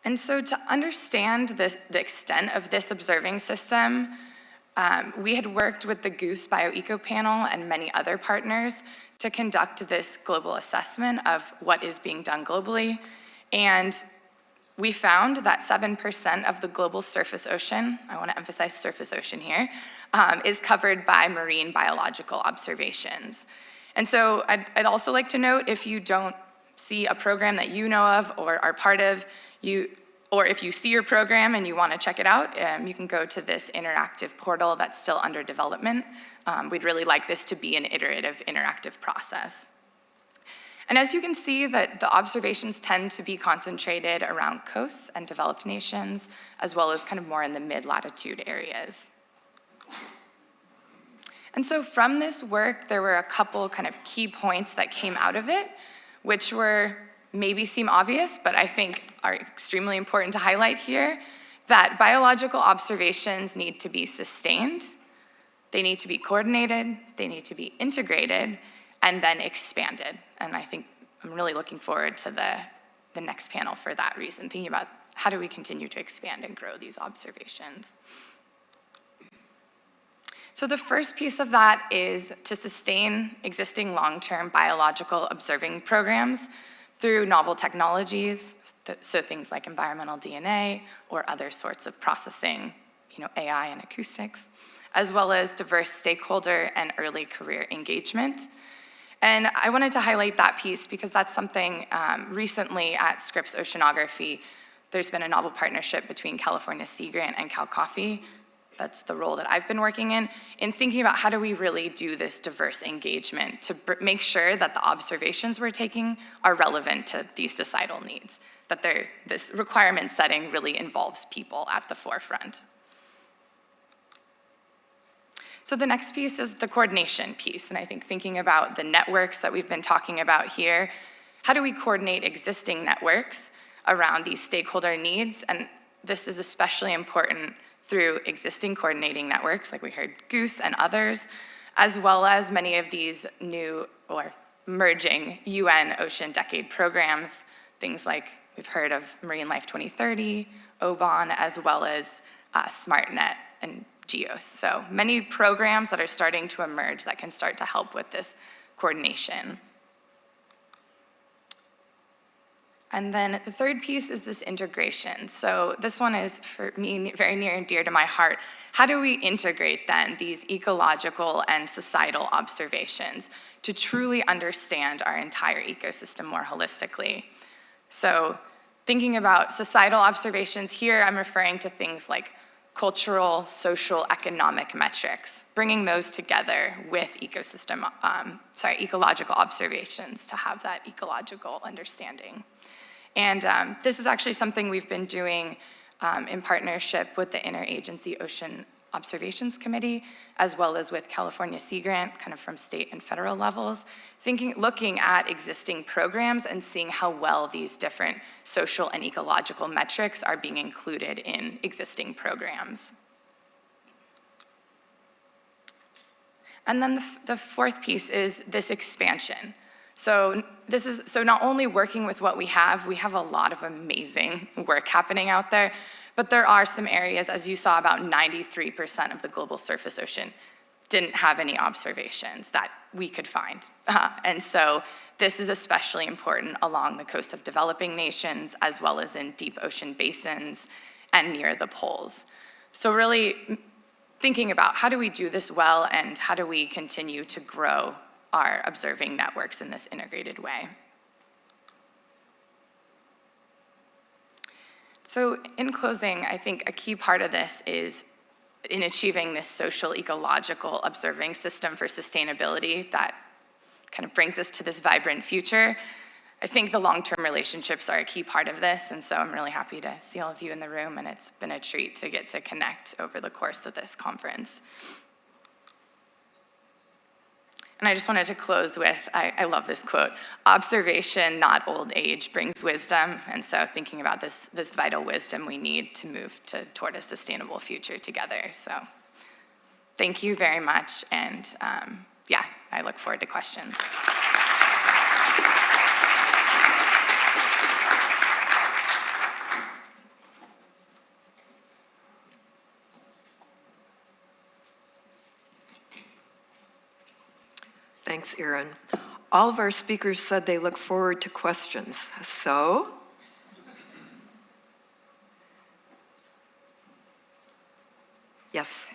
And so to understand the extent of this observing system, we had worked with the Goose BioEco panel and many other partners to conduct this global assessment of what is being done globally. And we found that 7% of the global surface ocean, I want to emphasize surface ocean here, is covered by marine biological observations. And so I'd also like to note, if you don't see a program that you know of or are part of, or if you see your program and you want to check it out, you can go to this interactive portal that's still under development. We'd really like this to be an iterative, interactive process. And as you can see, that the observations tend to be concentrated around coasts and developed nations, as well as kind of more in the mid-latitude areas. And so from this work, there were a couple kind of key points that came out of it, which were maybe seem obvious, but I think are extremely important to highlight here, that biological observations need to be sustained, they need to be coordinated, they need to be integrated, and then expanded. And I think I'm really looking forward to the next panel for that reason, thinking about how do we continue to expand and grow these observations. So the first piece of that is to sustain existing long-term biological observing programs through novel technologies, so things like environmental DNA or other sorts of processing, AI and acoustics, as well as diverse stakeholder and early career engagement. And I wanted to highlight that piece because that's something recently at Scripps Oceanography, there's been a novel partnership between California Sea Grant and Cal Coffee. That's the role that I've been working in thinking about how do we really do this diverse engagement to make sure that the observations we're taking are relevant to these societal needs, that this requirement setting really involves people at the forefront. So the next piece is the coordination piece, and I think thinking about the networks that we've been talking about here, how do we coordinate existing networks around these stakeholder needs? And this is especially important through existing coordinating networks, like we heard Goose and others, as well as many of these new or merging UN Ocean Decade programs, things like we've heard of Marine Life 2030, OBON, as well as SmartNet and GEOS. So many programs that are starting to emerge that can start to help with this coordination. And then the third piece is this integration. So this one is, for me, very near and dear to my heart. How do we integrate then these ecological and societal observations to truly understand our entire ecosystem more holistically? So thinking about societal observations here, I'm referring to things like cultural, social, economic metrics, bringing those together with ecological observations to have that ecological understanding. And this is actually something we've been doing in partnership with the Interagency Ocean Observations Committee, as well as with California Sea Grant, kind of from state and federal levels, looking at existing programs and seeing how well these different social and ecological metrics are being included in existing programs. And then the fourth piece is this expansion. So not only working with what we have a lot of amazing work happening out there, but there are some areas, as you saw, about 93% of the global surface ocean didn't have any observations that we could find. And so this is especially important along the coast of developing nations, as well as in deep ocean basins and near the poles. So really thinking about how do we do this well, and how do we continue to grow our observing networks in this integrated way. So in closing, I think a key part of this is in achieving this social ecological observing system for sustainability that kind of brings us to this vibrant future. I think the long-term relationships are a key part of this, and so I'm really happy to see all of you in the room, and it's been a treat to get to connect over the course of this conference. And I just wanted to close with, I love this quote, "Observation, not old age, brings wisdom." And so thinking about this vital wisdom we need to move toward a sustainable future together. So thank you very much. And yeah, I look forward to questions. Thanks, Erin. All of our speakers said they look forward to questions. So, yes.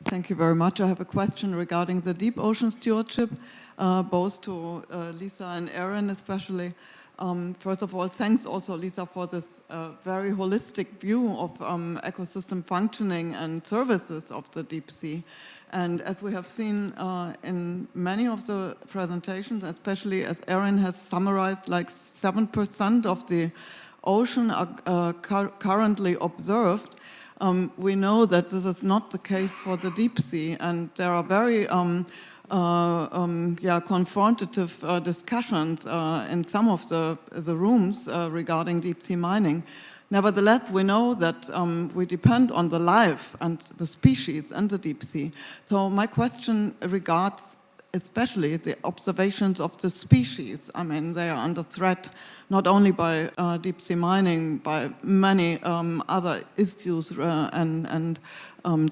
Thank you very much. I have a question regarding the deep ocean stewardship, both to Lisa and Erin especially. First of all, thanks also, Lisa, for this very holistic view of ecosystem functioning and services of the deep sea. And as we have seen in many of the presentations, especially as Erin has summarized, like 7% of the ocean are currently observed. We know that this is not the case for the deep sea, and there are very confrontative discussions in some of the rooms regarding deep sea mining. Nevertheless, we know that we depend on the life and the species in the deep sea. So my question regards especially the observations of the species. I mean, they are under threat not only by deep sea mining, by many other issues and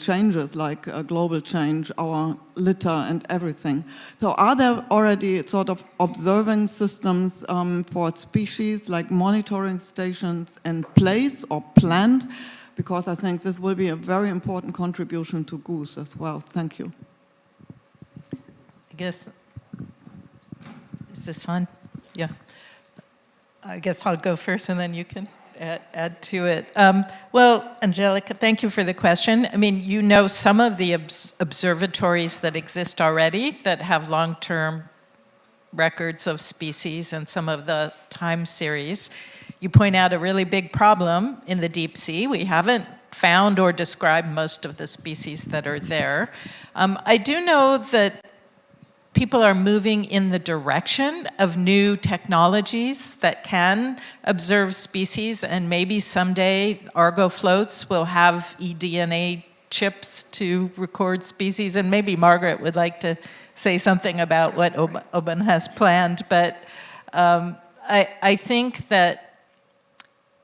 changes like global change, our litter and everything. So are there already sort of observing systems for species, like monitoring stations in place or planned? Because I think this will be a very important contribution to GOOS as well. Thank you. I guess, is this on? Yeah. I guess I'll go first and then you can add to it. Well, Angelica, thank you for the question. I mean, you know some of the observatories that exist already that have long-term records of species and some of the time series. You point out a really big problem in the deep sea. We haven't found or described most of the species that are there. I do know that people are moving in the direction of new technologies that can observe species, and maybe someday Argo floats will have eDNA chips to record species, and maybe Margaret would like to say something about what Oban has planned, but I think that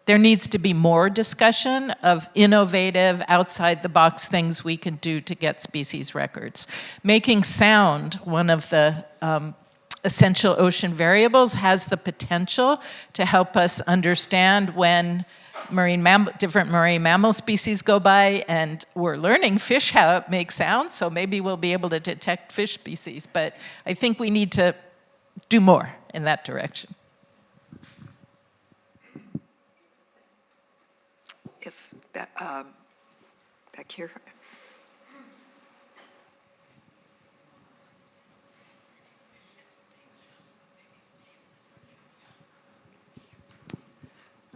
there needs to be more discussion of innovative, outside-the-box things we can do to get species records. Making sound one of the essential ocean variables has the potential to help us understand when different marine mammal species go by, and we're learning fish how it makes sound, so maybe we'll be able to detect fish species. But I think we need to do more in that direction. Yes, back here.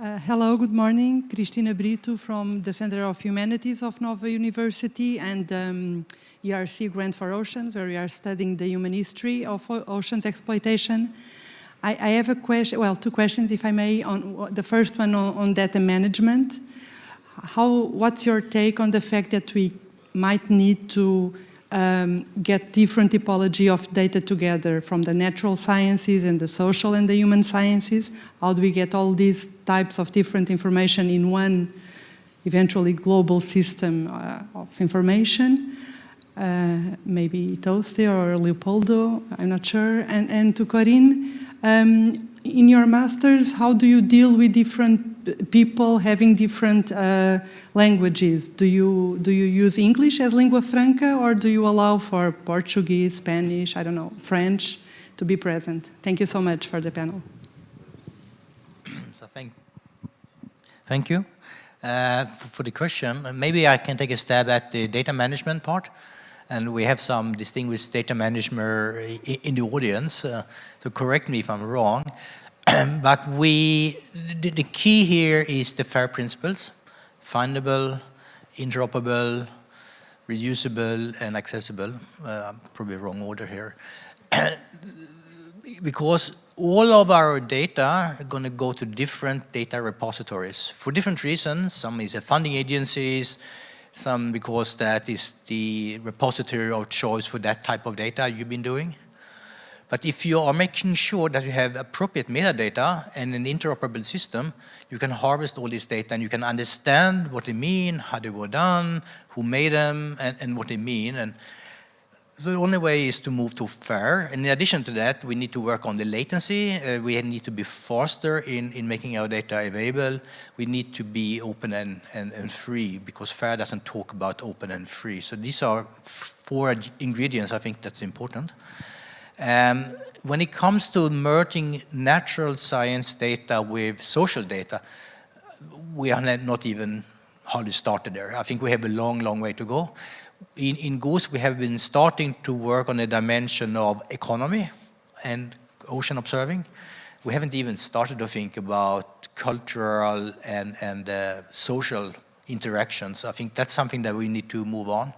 Hello, good morning. Cristina Brito from the Center of Humanities of Nova University and ERC Grant for Oceans, where we are studying the human history of oceans exploitation. I have a question, well, two questions, if I may. The first one on data management. What's your take on the fact that we might need to get different typology of data together from the natural sciences and the social and the human sciences? How do we get all these types of different information in one eventually global system of information? Maybe Toste or Leopoldo, I'm not sure. And to Corinne, in your masters, how do you deal with different people having different languages? Do you use English as lingua franca, or do you allow for Portuguese, Spanish, I don't know, French to be present? Thank you so much for the panel. So thank you for the question. Maybe I can take a stab at the data management part. And we have some distinguished data managers in the audience, so correct me if I'm wrong. But the key here is the FAIR principles: findable, interoperable, reusable, and accessible. Probably wrong order here. Because all of our data are going to go to different data repositories for different reasons. Some is funding agencies, some because that is the repository of choice for that type of data you've been doing. But if you are making sure that you have appropriate metadata and an interoperable system, you can harvest all this data and you can understand what they mean, how they were done, who made them, and what they mean. And the only way is to move to FAIR. And in addition to that, we need to work on the latency. We need to be faster in making our data available. We need to be open and free, because FAIR doesn't talk about open and free. So these are 4 ingredients I think that's important. When it comes to merging natural science data with social data, we are not even hardly started there. I think we have a long, long way to go. In GOOS, we have been starting to work on a dimension of economy and ocean observing. We haven't even started to think about cultural and social interactions. I think that's something that we need to move on.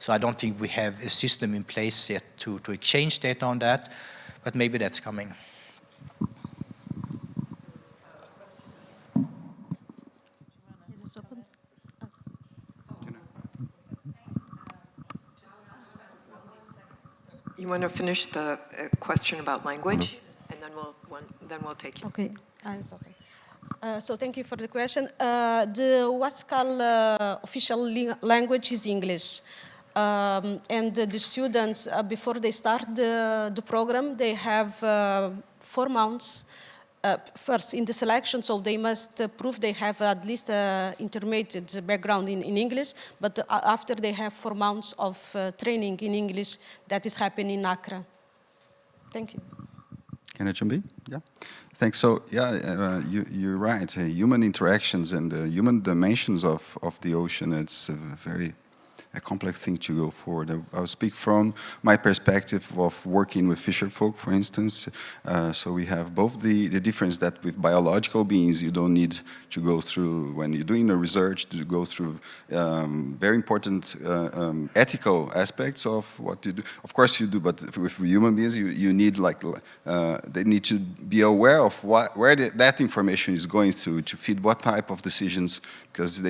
So I don't think we have a system in place yet to exchange data on that, but maybe that's coming. You want to finish the question about language, and then we'll take you. Okay, it's okay. So thank you for the question. The WASCAL official language is English. And the students, before they start the program, they have 4 months first in the selection, so they must prove they have at least intermediate background in English, but after they have 4 months of training in English that is happening in Accra. Thank you. Can I jump in? Yeah. Thanks. So, yeah, you're right. Human interactions and the human dimensions of the ocean, it's a very a complex thing to go forward. I'll speak from my perspective of working with fisherfolk, for instance. So we have both the difference that with biological beings, you don't need to go through, when you're doing the research, to go through very important ethical aspects of what you do. Of course you do, but with human beings, you need they need to be aware of where that information is going to feed what type of decisions, because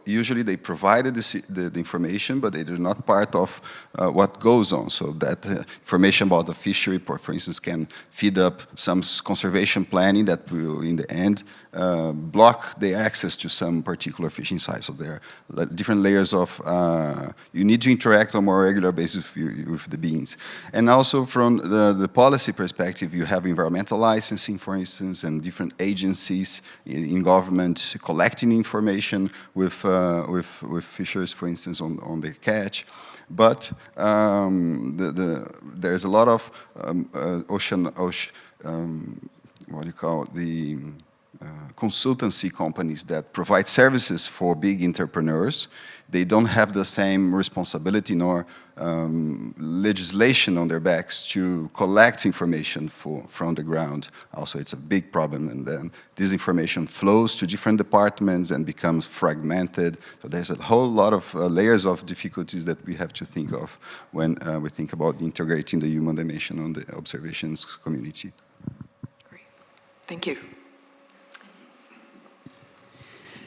usually they provide the information, but they are not part of what goes on. So that information about the fishery, for instance, can feed up some conservation planning that will, in the end, block the access to some particular fishing site. So there are different layers of, you need to interact on a more regular basis with the beings. And also from the policy perspective, you have environmental licensing, for instance, and different agencies in government collecting information with fishers, for instance, on the catch. But there's a lot of consultancy companies that provide services for big entrepreneurs. They don't have the same responsibility nor legislation on their backs to collect information from the ground. Also, it's a big problem, and then this information flows to different departments and becomes fragmented. So there's a whole lot of layers of difficulties that we have to think of when we think about integrating the human dimension on the observations community. Great. Thank you.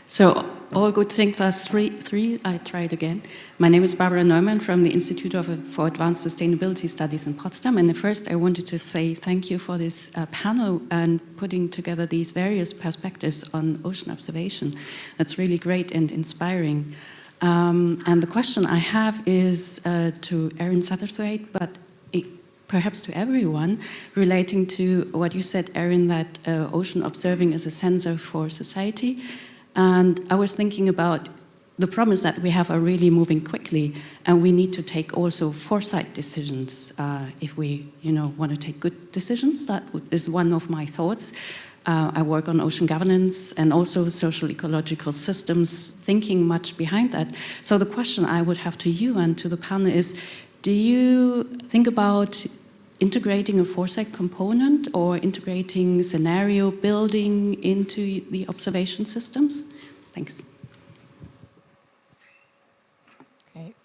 So, all good things plus three, I try it again. My name is Barbara Neumann from the Institute for Advanced Sustainability Studies in Potsdam. And first, I wanted to say thank you for this panel and putting together these various perspectives on ocean observation. That's really great and inspiring. And the question I have is to Erin Satterthwaite, but perhaps to everyone, relating to what you said, Erin, that ocean observing is a sensor for society. And I was thinking about the problems that we have are really moving quickly, and we need to take also foresight decisions if we, want to take good decisions. That is one of my thoughts. I work on ocean governance and also social ecological systems, thinking much behind that. So the question I would have to you and to the panel is, do you think about integrating a foresight component or integrating scenario building into the observation systems? Thanks. Great.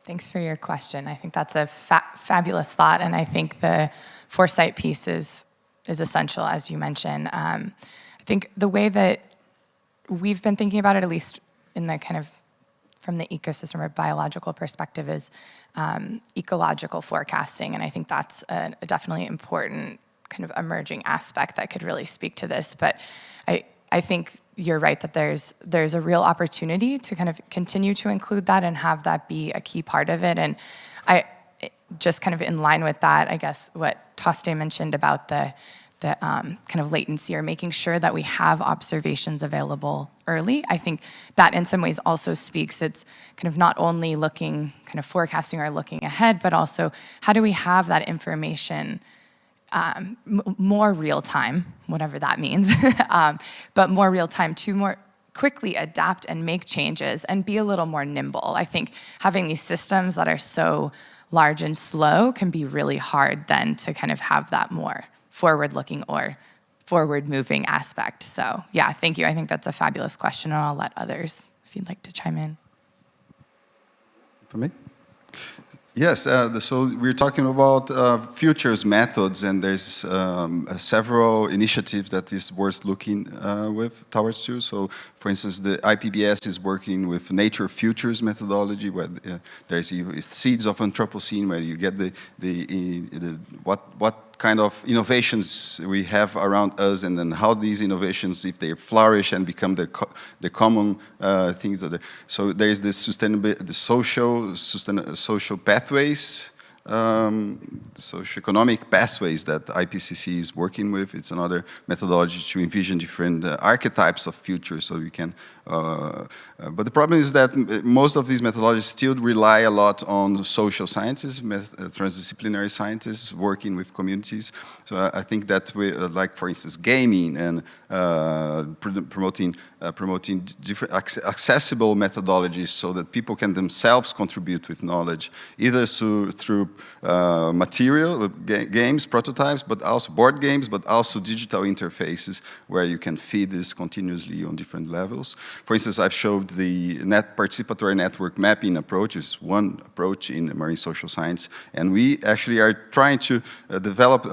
Thanks for your question. I think that's a fabulous thought, and I think the foresight piece is essential, as you mentioned. I think the way that we've been thinking about it, at least in the kind of from the ecosystem or biological perspective, is ecological forecasting. And I think that's a definitely important kind of emerging aspect that could really speak to this. But I think you're right that there's a real opportunity to kind of continue to include that and have that be a key part of it. And I just kind of in line with that, I guess what Toste mentioned about the kind of latency, or making sure that we have observations available early. I think that in some ways also speaks, it's kind of not only looking, kind of forecasting or looking ahead, but also how do we have that information more real time, whatever that means, but more real time to more quickly adapt and make changes and be a little more nimble. I think having these systems that are so large and slow can be really hard then to kind of have that more forward-looking or forward-moving aspect. So yeah, thank you. I think that's a fabulous question, and I'll let others, if you'd like to chime in. For me? Yes, so we're talking about futures methods, and there's several initiatives that is worth looking towards too. So, for instance, the IPBS is working with nature futures methodology, where there's seeds of Anthropocene, where you get what kind of innovations we have around us, and then how these innovations, if they flourish and become the common things. So there is this the social pathways, socioeconomic pathways that IPCC is working with. It's another methodology to envision different archetypes of futures, so we can But the problem is that most of these methodologies still rely a lot on social scientists, transdisciplinary scientists working with communities. So I think that we, like for instance, gaming and promoting different accessible methodologies so that people can themselves contribute with knowledge, either through material, games, prototypes, but also board games, but also digital interfaces where you can feed this continuously on different levels. For instance, I've showed the participatory network mapping approach, is one approach in marine social science, and we actually are trying to develop,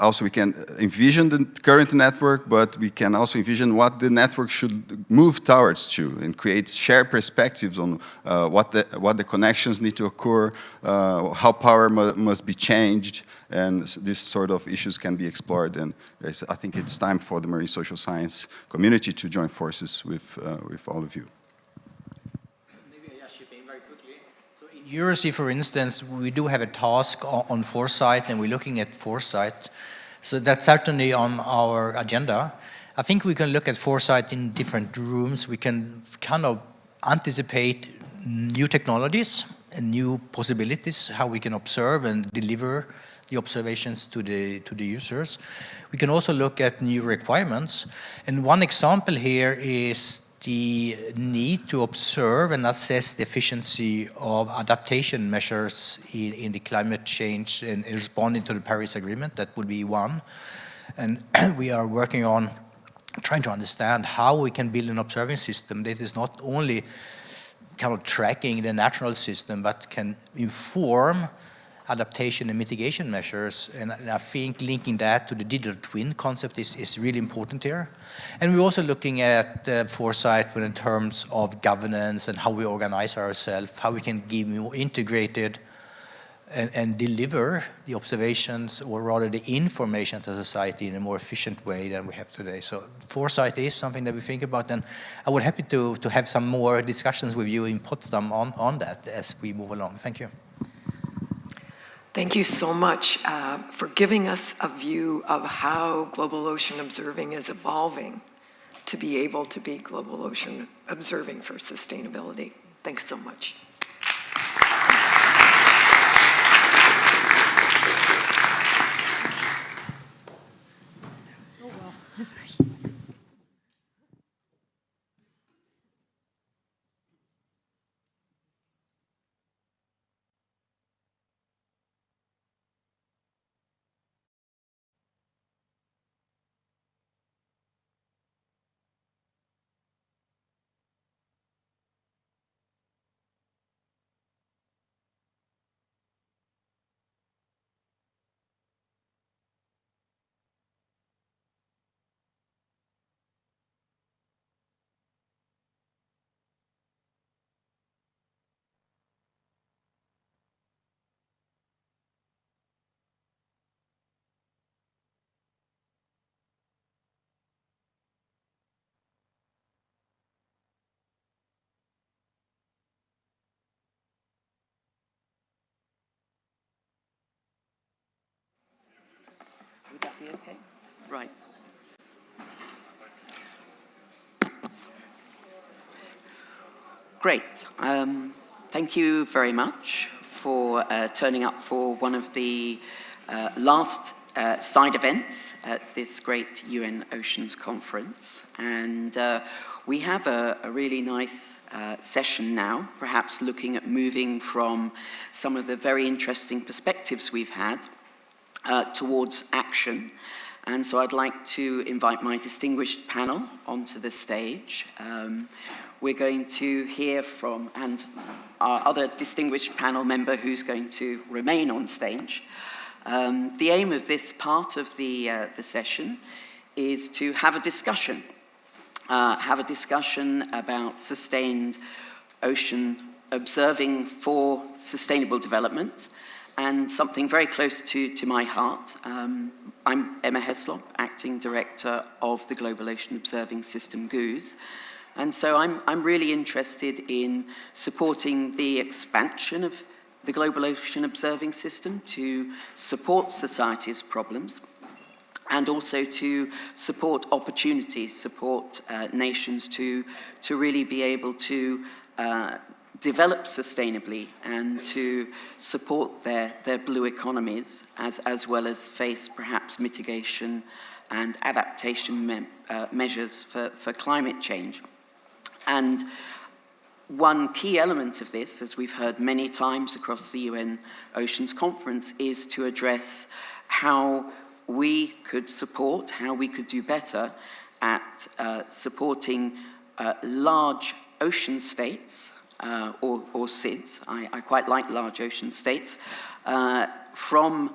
also we can envision the current network, but we can also envision what the network should move towards to and create shared perspectives on what the connections need to occur, how power must be changed, and this sort of issues can be explored. And I think it's time for the marine social science community to join forces with all of you. Maybe I just chip in very quickly. So in EuroSea, for instance, we do have a task on foresight, and we're looking at foresight. So that's certainly on our agenda. I think we can look at foresight in different rooms. We can kind of anticipate new technologies and new possibilities, how we can observe and deliver the observations to the users. We can also look at new requirements. And one example here is the need to observe and assess the efficiency of adaptation measures in the climate change and responding to the Paris Agreement. That would be one. And we are working on trying to understand how we can build an observing system that is not only kind of tracking the natural system, but can inform adaptation and mitigation measures. And I think linking that to the digital twin concept is really important here. And we're also looking at foresight in terms of governance and how we organize ourselves, how we can give more integrated and deliver the observations, or rather the information to society in a more efficient way than we have today. So foresight is something that we think about, and I would be happy to have some more discussions with you in Potsdam on that as we move along. Thank you. Thank you so much for giving us a view of how global ocean observing is evolving to be able to be global ocean observing for sustainability. Thanks so much. Would that be okay? Right. Great. Thank you very much for turning up for one of the last side events at this great UN Oceans Conference. And we have a really nice session now, perhaps looking at moving from some of the very interesting perspectives we've had towards action. And so I'd like to invite my distinguished panel onto the stage. We're going to hear from, and our other distinguished panel member who's going to remain on stage. The aim of this part of the session is to have a discussion about sustained ocean observing for sustainable development, and something very close to my heart. I'm Emma Heslop, Acting Director of the Global Ocean Observing System, GOOS. And so I'm really interested in supporting the expansion of the Global Ocean Observing System to support society's problems, and also to support opportunities, support nations to really be able to develop sustainably and to support their blue economies as well as face perhaps mitigation and adaptation measures for climate change. And one key element of this, as we've heard many times across the UN Oceans Conference, is to address how we could support, how we could do better at supporting large ocean states, or SIDS, I quite like large ocean states, from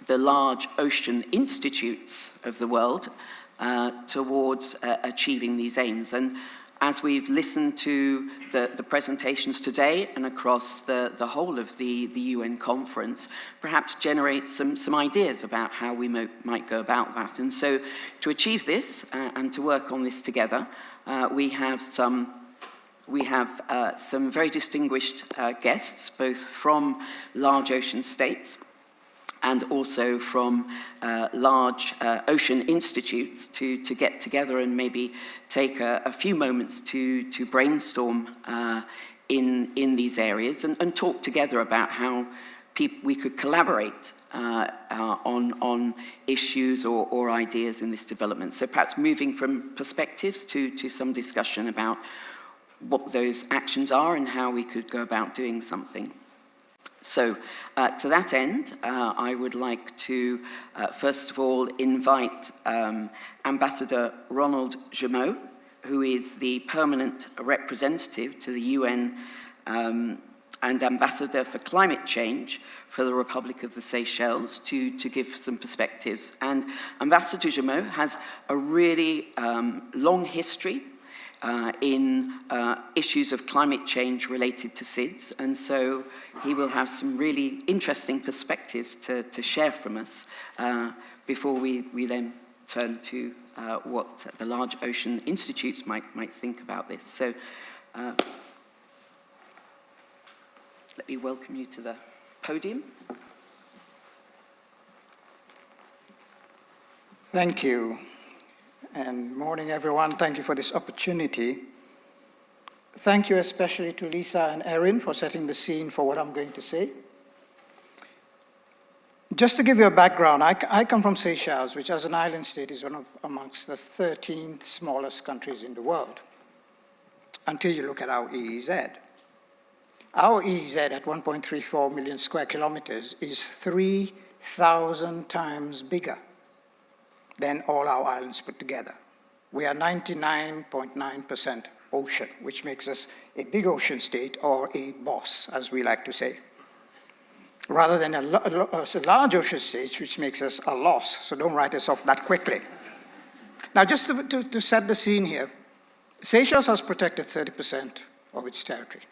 the large ocean institutes of the world towards achieving these aims. And as we've listened to the presentations today and across the whole of the UN conference, perhaps generate some ideas about how we might go about that. And so to achieve this and to work on this together, we have some very distinguished guests, both from large ocean states and also from large ocean institutes to get together and maybe take a few moments to brainstorm in these areas and talk together about how we could collaborate on issues or ideas in this development. So perhaps moving from perspectives to some discussion about what those actions are and how we could go about doing something. So to that end, I would like to first of all invite Ambassador Ronald Gemot, who is the permanent representative to the UN and Ambassador for Climate Change for the Republic of the Seychelles, to give some perspectives. And Ambassador Gemot has a really long history in issues of climate change related to SIDS, and so he will have some really interesting perspectives to share from us before we then turn to what the large ocean institutes might think about this. So let me welcome you to the podium. Thank you. And morning, everyone. Thank you for this opportunity. Thank you especially to Lisa and Erin for setting the scene for what I'm going to say. Just to give you a background, I come from Seychelles, which as an island state is amongst the 13th smallest countries in the world, until you look at our EEZ. Our EEZ at 1.34 million square kilometers is 3,000 times bigger than all our islands put together. We are 99.9% ocean, which makes us a big ocean state, or a boss, as we like to say, rather than a large ocean state, which makes us a loss. So don't write us off that quickly. Now, just to set the scene here, Seychelles has protected 30% of its territory,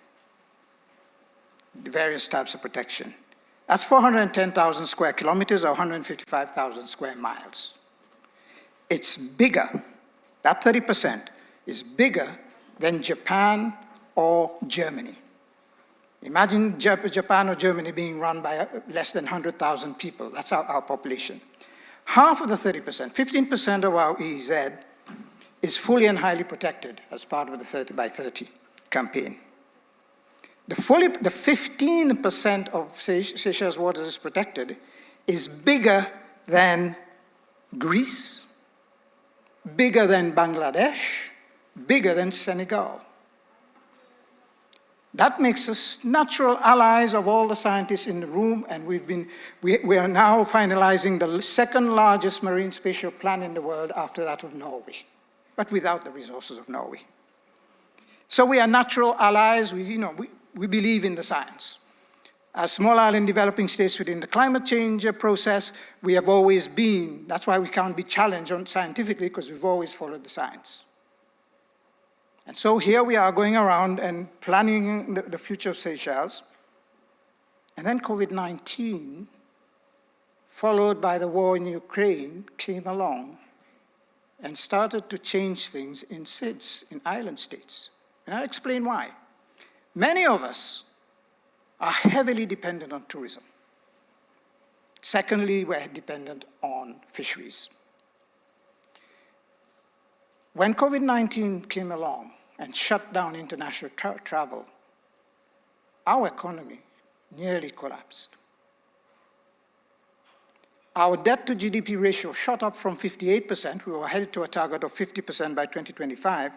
the various types of protection. That's 410,000 square kilometers, or 155,000 square miles. It's bigger, that 30% is bigger than Japan or Germany. Imagine Japan or Germany being run by less than 100,000 people. That's our population. Half of the 30%, 15% of our EEZ is fully and highly protected as part of the 30 by 30 campaign. The 15% of Seychelles waters is protected is bigger than Greece, bigger than Bangladesh, bigger than Senegal. That makes us natural allies of all the scientists in the room, and we are now finalizing the second largest marine spatial plan in the world after that of Norway, but without the resources of Norway. So we are natural allies. We believe in the science. As small island developing states within the climate change process, we have always been. That's why we can't be challenged scientifically, because we've always followed the science. And so here we are going around and planning the future of Seychelles. And then COVID-19, followed by the war in Ukraine, came along and started to change things in SIDS, in island states. And I'll explain why. Many of us are heavily dependent on tourism. Secondly, we're dependent on fisheries. When COVID-19 came along and shut down international travel, our economy nearly collapsed. Our debt to GDP ratio shot up from 58%, we were headed to a target of 50% by 2025,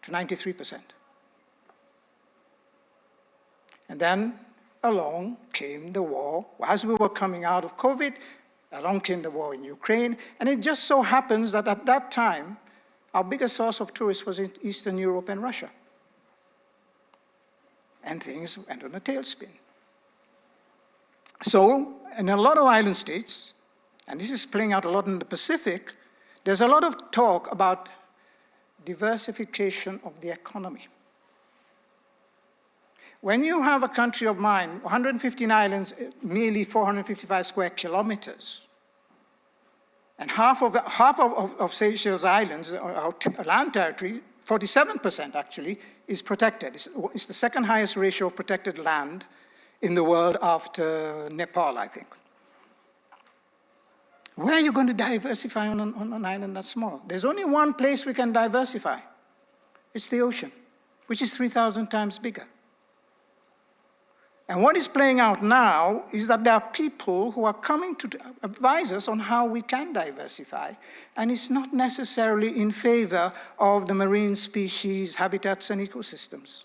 to 93%. And then along came the war. As we were coming out of COVID, along came the war in Ukraine, and it just so happens that at that time, our biggest source of tourists was in Eastern Europe and Russia. And things went on a tailspin. So, in a lot of island states, and this is playing out a lot in the Pacific, there's a lot of talk about diversification of the economy. When you have a country of mine, 115 islands, merely 455 square kilometers, and half of Seychelles Islands, our land territory, 47% actually, is protected. It's the second highest ratio of protected land in the world after Nepal, I think. Where are you going to diversify on an island that small? There's only one place we can diversify. It's the ocean, which is 3,000 times bigger. And what is playing out now is that there are people who are coming to advise us on how we can diversify. And it's not necessarily in favor of the marine species, habitats, and ecosystems.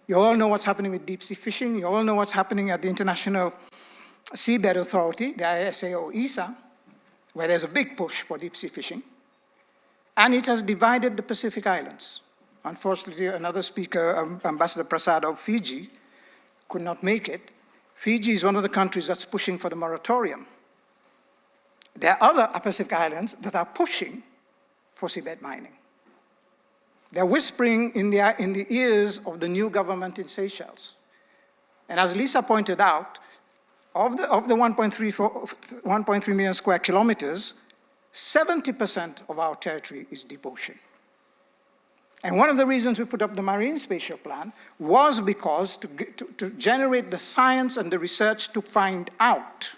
You all know what's happening with deep sea fishing. You all know what's happening at the International Seabed Authority, the ISA or ESA, where there's a big push for deep sea fishing. And it has divided the Pacific Islands. Unfortunately, another speaker, Ambassador Prasad of Fiji, could not make it. Fiji is one of the countries that's pushing for the moratorium. There are other Pacific Islands that are pushing for seabed mining. They're whispering in the ears of the new government in Seychelles. And as Lisa pointed out, of the 1.3 million square kilometers, 70% of our territory is deep ocean. And one of the reasons we put up the Marine Spatial Plan was because to generate the science and the research to find out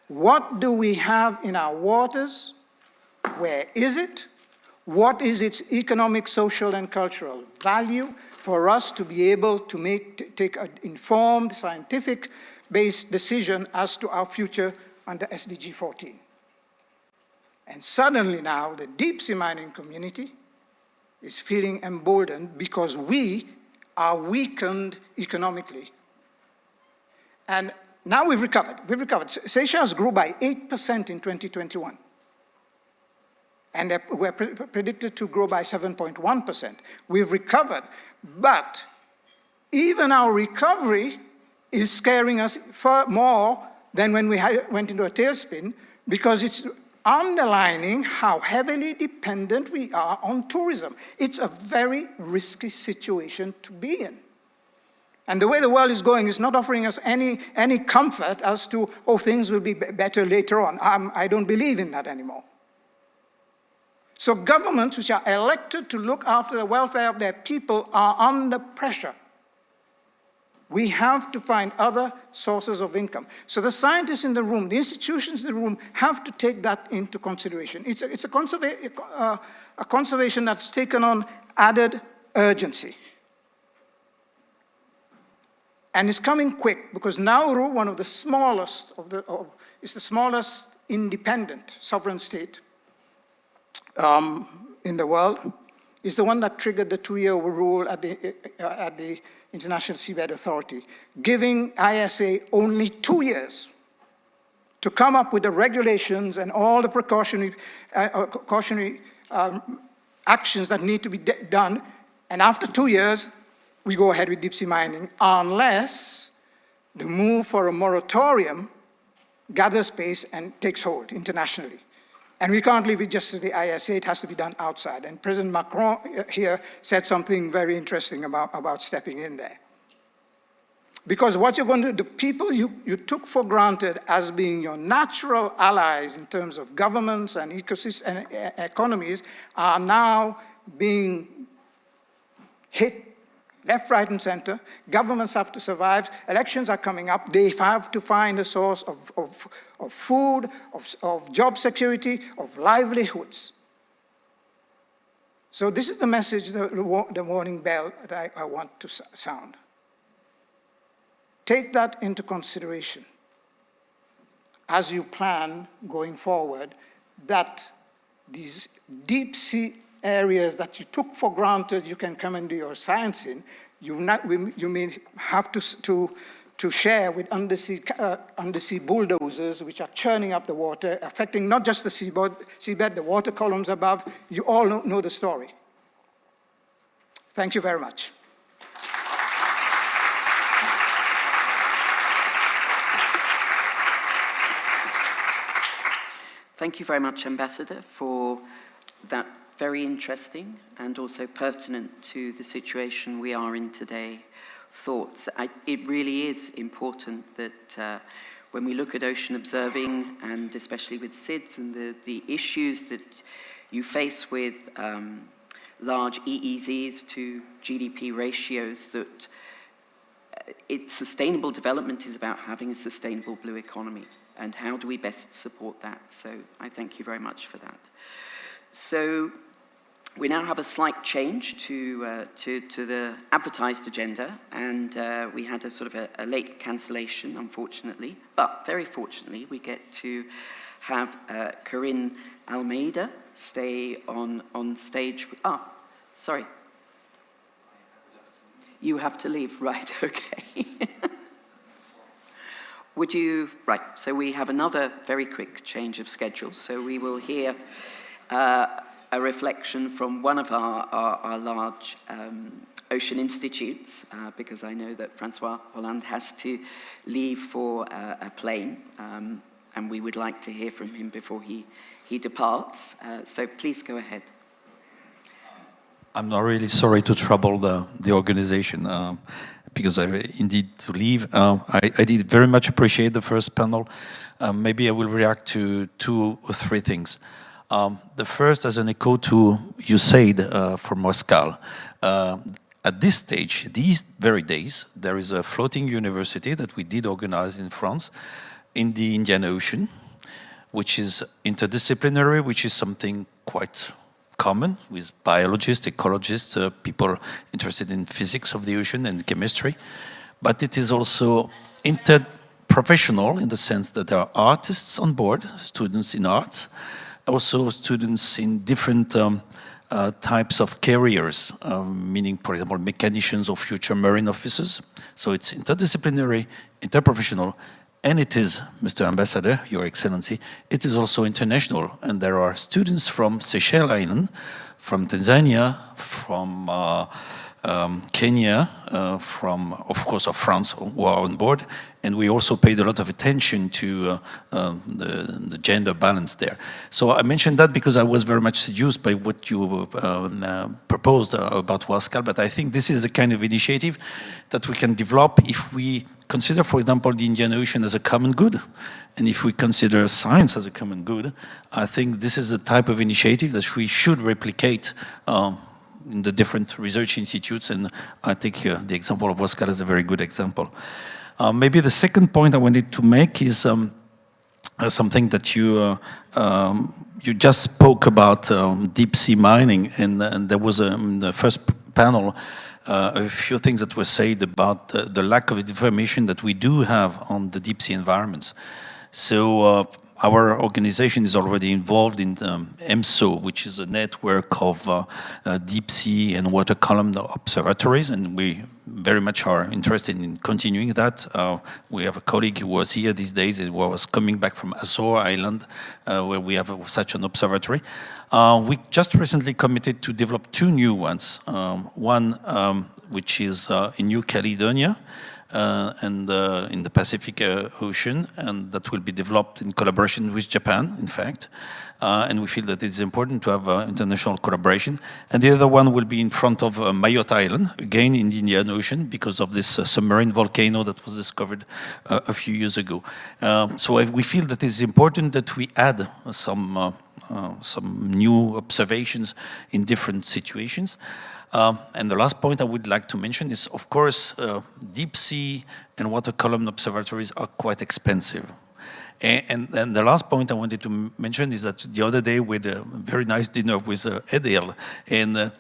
what do we have in our waters, where is it, what is its economic, social, and cultural value for us to be able to take an informed, scientific-based decision as to our future under SDG 14. And suddenly now, the deep sea mining community is feeling emboldened because we are weakened economically. And now we've recovered. Seychelles grew by 8% in 2021. And we're predicted to grow by 7.1%. We've recovered, but even our recovery is scaring us far more than when we went into a tailspin, because it's underlining how heavily dependent we are on tourism. It's a very risky situation to be in. And the way the world is going is not offering us any comfort as to, oh, things will be better later on. I don't believe in that anymore. So governments which are elected to look after the welfare of their people are under pressure. We have to find other sources of income. So the scientists in the room, the institutions in the room, have to take that into consideration. It's a conservation that's taken on added urgency. And it's coming quick, because Nauru, one of the smallest is the smallest independent sovereign state in the world, is the one that triggered the 2-year rule at the International Seabed Authority, giving ISA only 2 years to come up with the regulations and all the precautionary actions that need to be done. And after 2 years, we go ahead with deep sea mining, unless the move for a moratorium gathers pace and takes hold internationally. And we can't leave it just to the ISA, it has to be done outside. And President Macron here said something very interesting about stepping in there. Because what you're going to do, the people you took for granted as being your natural allies in terms of governments and ecosystems and economies are now being hit left, right, and center. Governments have to survive. Elections are coming up. They have to find a source of food, of job security, of livelihoods. So this is the message, the warning bell that I want to sound. Take that into consideration as you plan going forward, that these deep sea areas that you took for granted you can come and do your science in, you may have to share with undersea bulldozers which are churning up the water, affecting not just the seabed, the water columns above. You all know the story. Thank you very much. Thank you very much, Ambassador, for that very interesting and also pertinent to the situation we are in today thoughts. It really is important that when we look at ocean observing, and especially with SIDS and the issues that you face with large EEZs to GDP ratios, that sustainable development is about having a sustainable blue economy. And how do we best support that? So I thank you very much for that. So we now have a slight change to the advertised agenda, and we had a sort of a late cancellation, unfortunately. But very fortunately, we get to have Corinne Almeida stay on stage. Sorry. You have to leave, right, okay. Would you, right, so we have another very quick change of schedule. So we will hear a reflection from one of our large ocean institutes, because I know that Francois Hollande has to leave for a plane, and we would like to hear from him before he departs. So please go ahead. I'm not really sorry to trouble the organization, because I indeed to leave. I did very much appreciate the first panel. Maybe I will react to 2 or 3 things. The first, as an echo to you said for Moscal, at this stage, these very days, there is a floating university that we did organize in France in the Indian Ocean, which is interdisciplinary, which is something quite common with biologists, ecologists, people interested in physics of the ocean and chemistry. But it is also interprofessional in the sense that there are artists on board, students in arts, also students in different types of careers, meaning, for example, mechanicians or future marine officers. So it's interdisciplinary, interprofessional, and it is, Mr. Ambassador, Your Excellency, it is also international. And there are students from Seychelles Island, from Tanzania, from Kenya, from, of course, of France, who are on board. And we also paid a lot of attention to the gender balance there. So I mentioned that because I was very much seduced by what you proposed about Wascal, but I think this is a kind of initiative that we can develop if we consider, for example, the Indian Ocean as a common good. And if we consider science as a common good, I think this is a type of initiative that we should replicate in the different research institutes, and I think the example of Wascal is a very good example. Maybe the second point I wanted to make is something that you just spoke about, deep sea mining, and there was in the first panel a few things that were said about the lack of information that we do have on the deep sea environments. So our organization is already involved in EMSO, which is a network of deep sea and water column observatories, and we very much are interested in continuing that. We have a colleague who was here these days and was coming back from Azore Island, where we have such an observatory. We just recently committed to develop 2 new ones. One which is in New Caledonia, and in the Pacific Ocean, and that will be developed in collaboration with Japan, in fact. And we feel that it's important to have international collaboration. And the other one will be in front of Mayotte Island, again in the Indian Ocean, because of this submarine volcano that was discovered a few years ago. So we feel that it's important that we add some new observations in different situations. And the last point I would like to mention is, of course, deep sea and water column observatories are quite expensive. And the last point I wanted to mention is that the other day we had a very nice dinner with Edel, and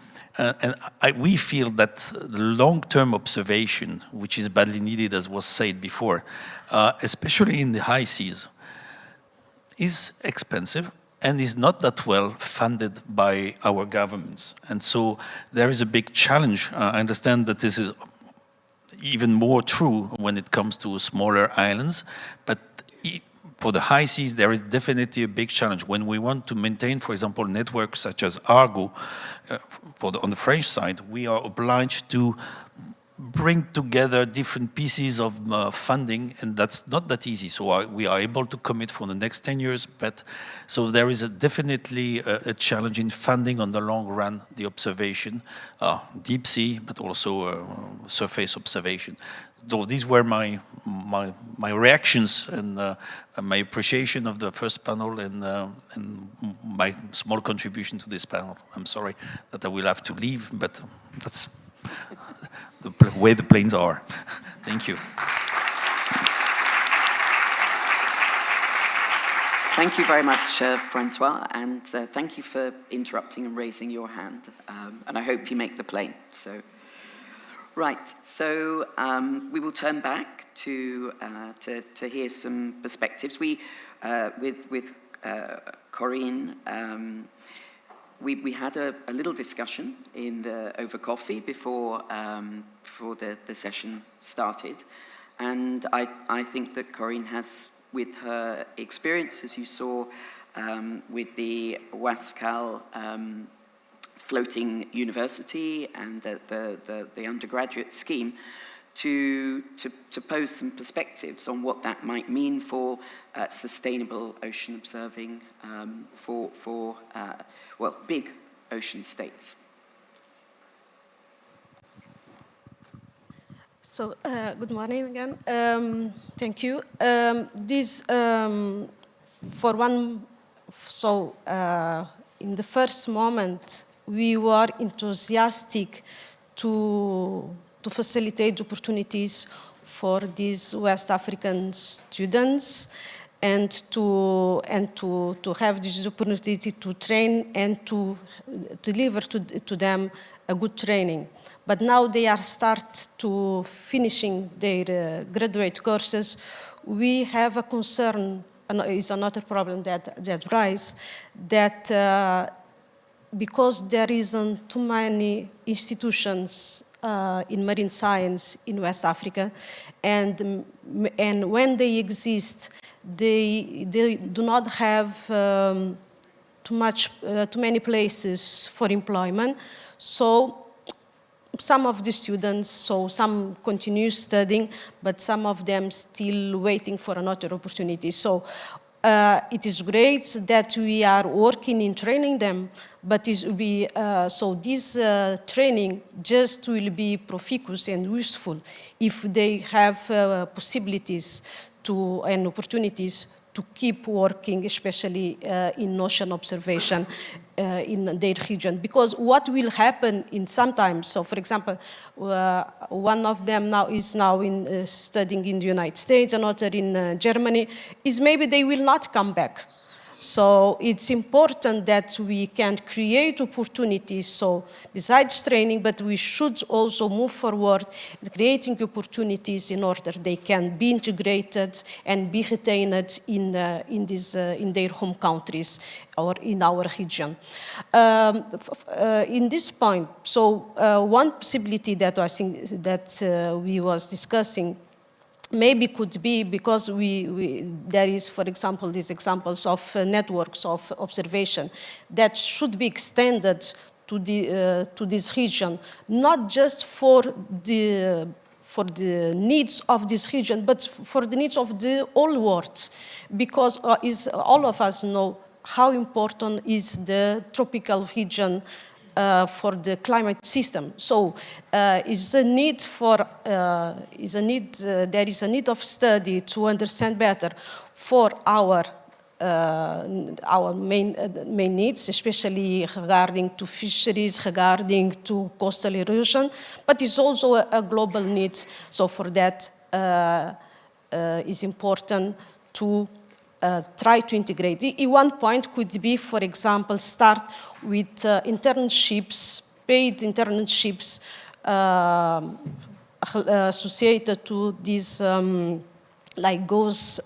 we feel that the long-term observation, which is badly needed, as was said before, especially in the high seas, is expensive and is not that well funded by our governments. And so there is a big challenge. I understand that this is even more true when it comes to smaller islands, but for the high seas, there is definitely a big challenge. When we want to maintain, for example, networks such as Argo, on the French side, we are obliged to bring together different pieces of funding, and that's not that easy. So we are able to commit for the next 10 years, but so there is definitely a challenge in funding on the long run, the observation, deep sea, but also surface observation. So these were my reactions and my appreciation of the first panel and my small contribution to this panel. I'm sorry that I will have to leave, but that's the way the planes are. Thank you. Thank you very much, Francois, and thank you for interrupting and raising your hand. And I hope you make the plane. So, right. So we will turn back to hear some perspectives. We with Corinne. We had a little discussion over coffee before the session started, and I think that Corinne has, with her experience, as you saw, with the Wascal floating university and the undergraduate scheme, to pose some perspectives on what that might mean for sustainable ocean observing for big ocean states. So, good morning again. Thank you. In the first moment, we were enthusiastic to facilitate opportunities for these West African students and to have this opportunity to train and to deliver to them a good training. But now they are finishing their graduate courses. We have a concern, and is another problem that arises, that because there isn't too many institutions in marine science in West Africa, and when they exist, they do not have too many places for employment. So some of the students, some continue studying, but some of them still waiting for another opportunity. So it is great that we are working in training them, but this training just will be profuse and useful if they have possibilities and opportunities to keep working, especially in ocean observation in their region. Because what will happen sometimes, so for example, one of them is now studying in the United States, another in Germany, is maybe they will not come back. So it's important that we can create opportunities, so besides training, but we should also move forward creating opportunities in order they can be integrated and be retained in their home countries or in our region. In this point, one possibility that I think that we was discussing maybe could be because there is, for example, these examples of networks of observation that should be extended to this region, not just for the needs of this region, but for the needs of the whole world, because all of us know how important is the tropical region for the climate system. So there is a need of study to understand better for our our main needs, especially regarding to fisheries, regarding to coastal erosion, but it's also a global need. So for that, it's important to try to integrate. One point could be, for example, start with internships, paid internships associated to these, like goes,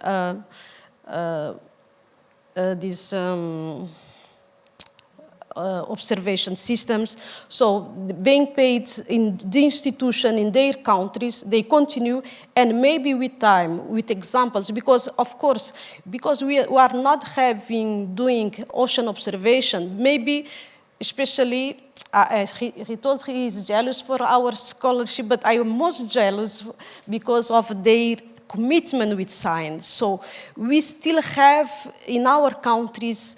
these observation systems. So being paid in the institution in their countries, they continue, and maybe with time, with examples, because of course, because we are not doing ocean observation, maybe especially, he told he is jealous for our scholarship, but I am most jealous because of their commitment with science. So we still have in our countries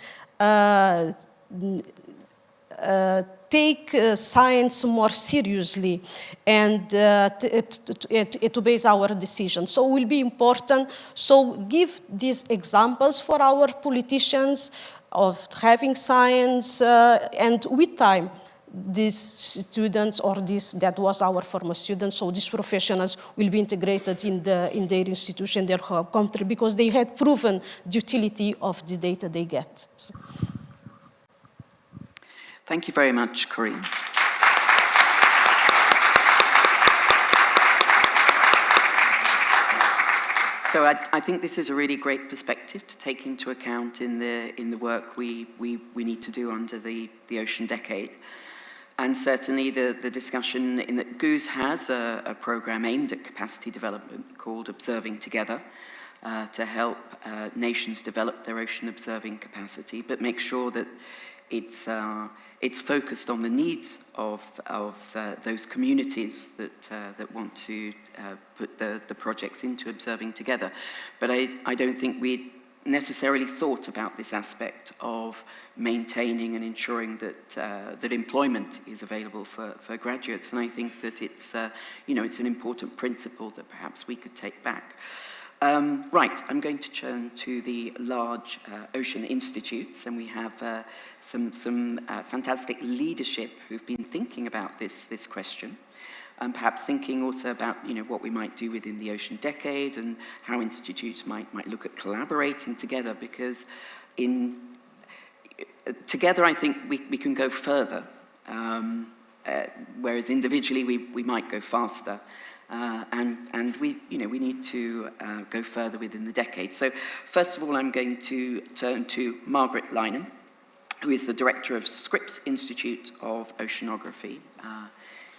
take science more seriously and to base our decisions. So it will be important. So give these examples for our politicians of having science, and with time, these students, or that was our former students, so these professionals will be integrated in their institution, their home country, because they had proven the utility of the data they get. So. Thank you very much, Corinne. So I think this is a really great perspective to take into account in the work we need to do under the Ocean Decade. And certainly the discussion in that GOOS has a program aimed at capacity development called Observing Together, to help nations develop their ocean observing capacity, but make sure that it's focused on the needs of those communities that want to put the projects into observing together. But I don't think we necessarily thought about this aspect of maintaining and ensuring that employment is available for graduates. And I think that it's an important principle that perhaps we could take back. Right, I'm going to turn to the large ocean institutes, and we have some fantastic leadership who've been thinking about this question, and perhaps thinking also about what we might do within the Ocean Decade and how institutes might look at collaborating together, because together I think we can go further, whereas individually we might go faster. And we need to go further within the decade. So first of all, I'm going to turn to Margaret Leinen, who is the director of Scripps Institute of Oceanography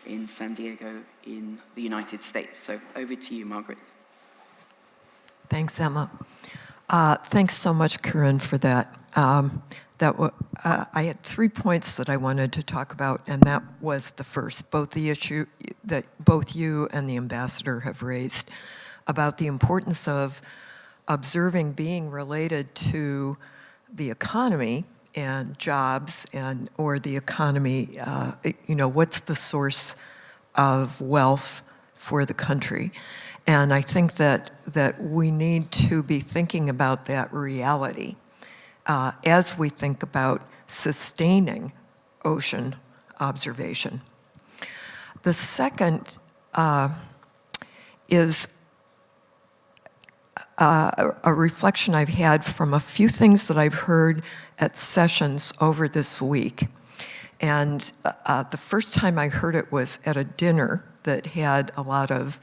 in San Diego in the United States. So over to you, Margaret. Thanks, Emma. Thanks so much, Corinne, for that. I had 3 points that I wanted to talk about, and that was the first, both the issue that both you and the ambassador have raised about the importance of observing being related to the economy and jobs, or the economy, what's the source of wealth for the country. And I think that we need to be thinking about that reality as we think about sustaining ocean observation. The second is a reflection I've had from a few things that I've heard at sessions over this week. And the first time I heard it was at a dinner that had a lot of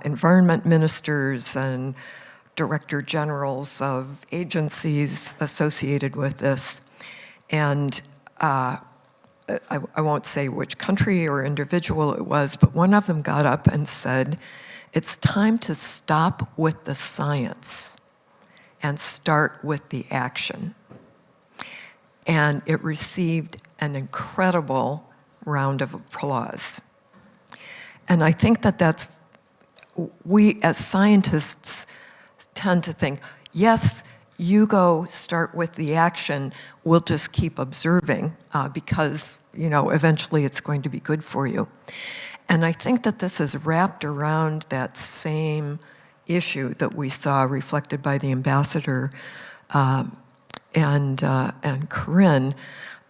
environment ministers and director generals of agencies associated with this. And I won't say which country or individual it was, but one of them got up and said, it's time to stop with the science and start with the action. And it received an incredible round of applause. And I think that we as scientists tend to think, yes, you go start with the action, we'll just keep observing because, eventually it's going to be good for you. And I think that this is wrapped around that same issue that we saw reflected by the ambassador and Corinne,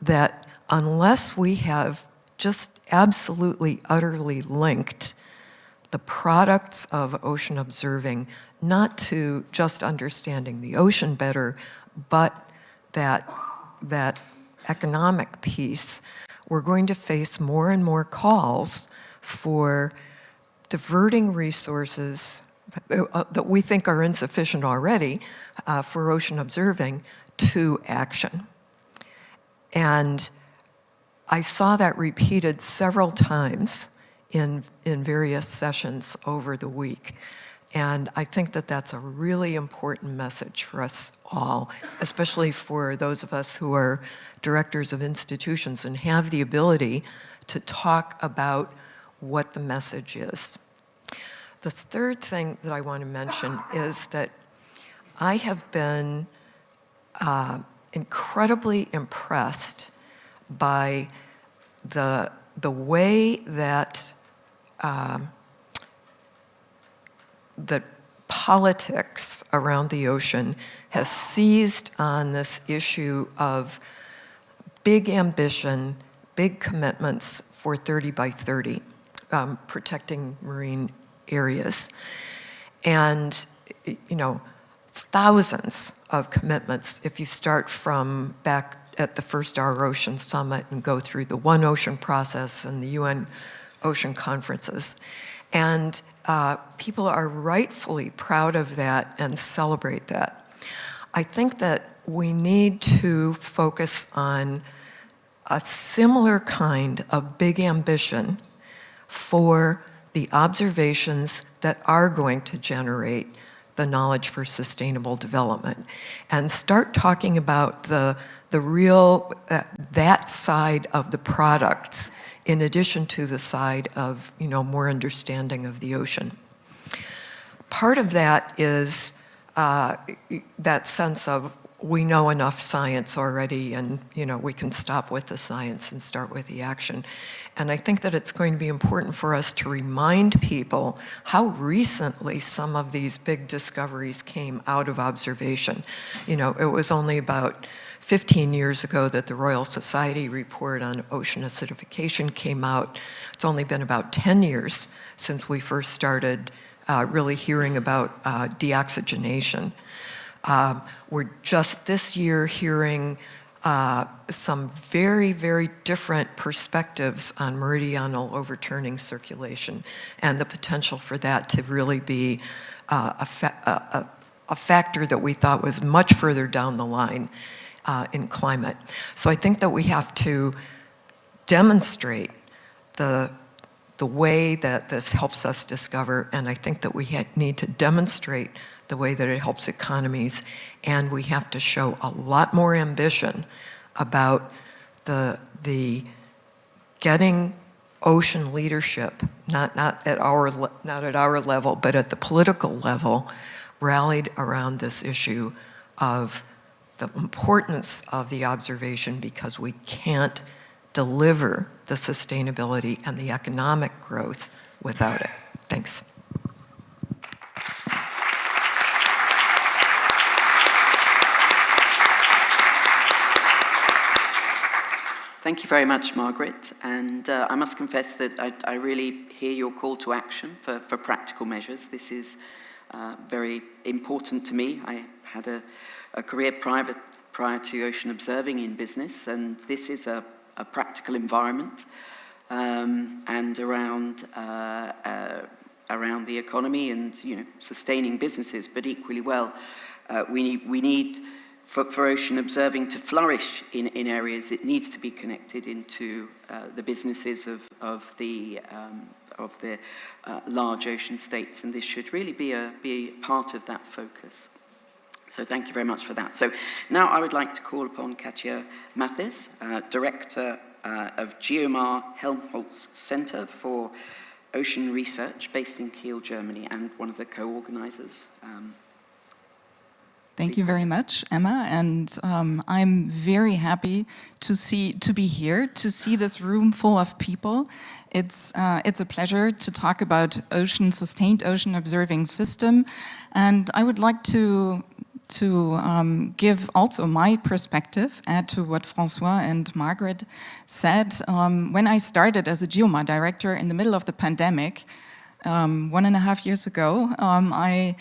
that unless we have just absolutely, utterly linked the products of ocean observing, not to just understanding the ocean better, but that economic piece, we're going to face more and more calls for diverting resources that we think are insufficient already for ocean observing to action. And I saw that repeated several times in various sessions over the week. And I think that that's a really important message for us all, especially for those of us who are directors of institutions and have the ability to talk about what the message is. The third thing that I want to mention is that I have been incredibly impressed by the way that that politics around the ocean has seized on this issue of big ambition, big commitments for 30 by 30, protecting marine areas. And, you know, thousands of commitments if you start from back at the first Our Ocean Summit and go through the One Ocean process and the UN Ocean conferences. And people are rightfully proud of that and celebrate that. I think that we need to focus on a similar kind of big ambition for the observations that are going to generate the knowledge for sustainable development, and start talking about the real, that side of the products, in addition to the side of, you know, more understanding of the ocean. Part of that is that sense of we know enough science already, and, you know, we can stop with the science and start with the action. And I think that it's going to be important for us to remind people how recently some of these big discoveries came out of observation. You know, it was only about 15 years ago that the Royal Society report on ocean acidification came out. It's only been about 10 years since we first started really hearing about deoxygenation. We're just this year hearing some very, very different perspectives on meridional overturning circulation and the potential for that to really be a factor that we thought was much further down the line in climate. So I think that we have to demonstrate the way that this helps us discover, and I think that we need to demonstrate the way that it helps economies, and we have to show a lot more ambition about the getting ocean leadership, not at our level, but at the political level, rallied around this issue of the importance of the observation, because we can't deliver the sustainability and the economic growth without it. Thanks. Thank you very much, Margaret. And I must confess that I really hear your call to action for practical measures. This is very important to me. I had a career prior to ocean observing in business, and this is a practical environment and around the economy and, you know, sustaining businesses, but equally well, we need for ocean observing to flourish in areas, it needs to be connected into the businesses of the large ocean states, and this should really be part of that focus. So thank you very much for that. So now I would like to call upon Katja Mathis, Director of GEOMAR Helmholtz Center for Ocean Research, based in Kiel, Germany, and one of the co-organizers. Thank you very much, Emma, and I'm very happy to be here, to see this room full of people. It's a pleasure to talk about sustained ocean observing system, and I would like to to give also my perspective, add to what François and Margaret said. When I started as a GEOMAR director in the middle of the pandemic, 1.5 years ago, I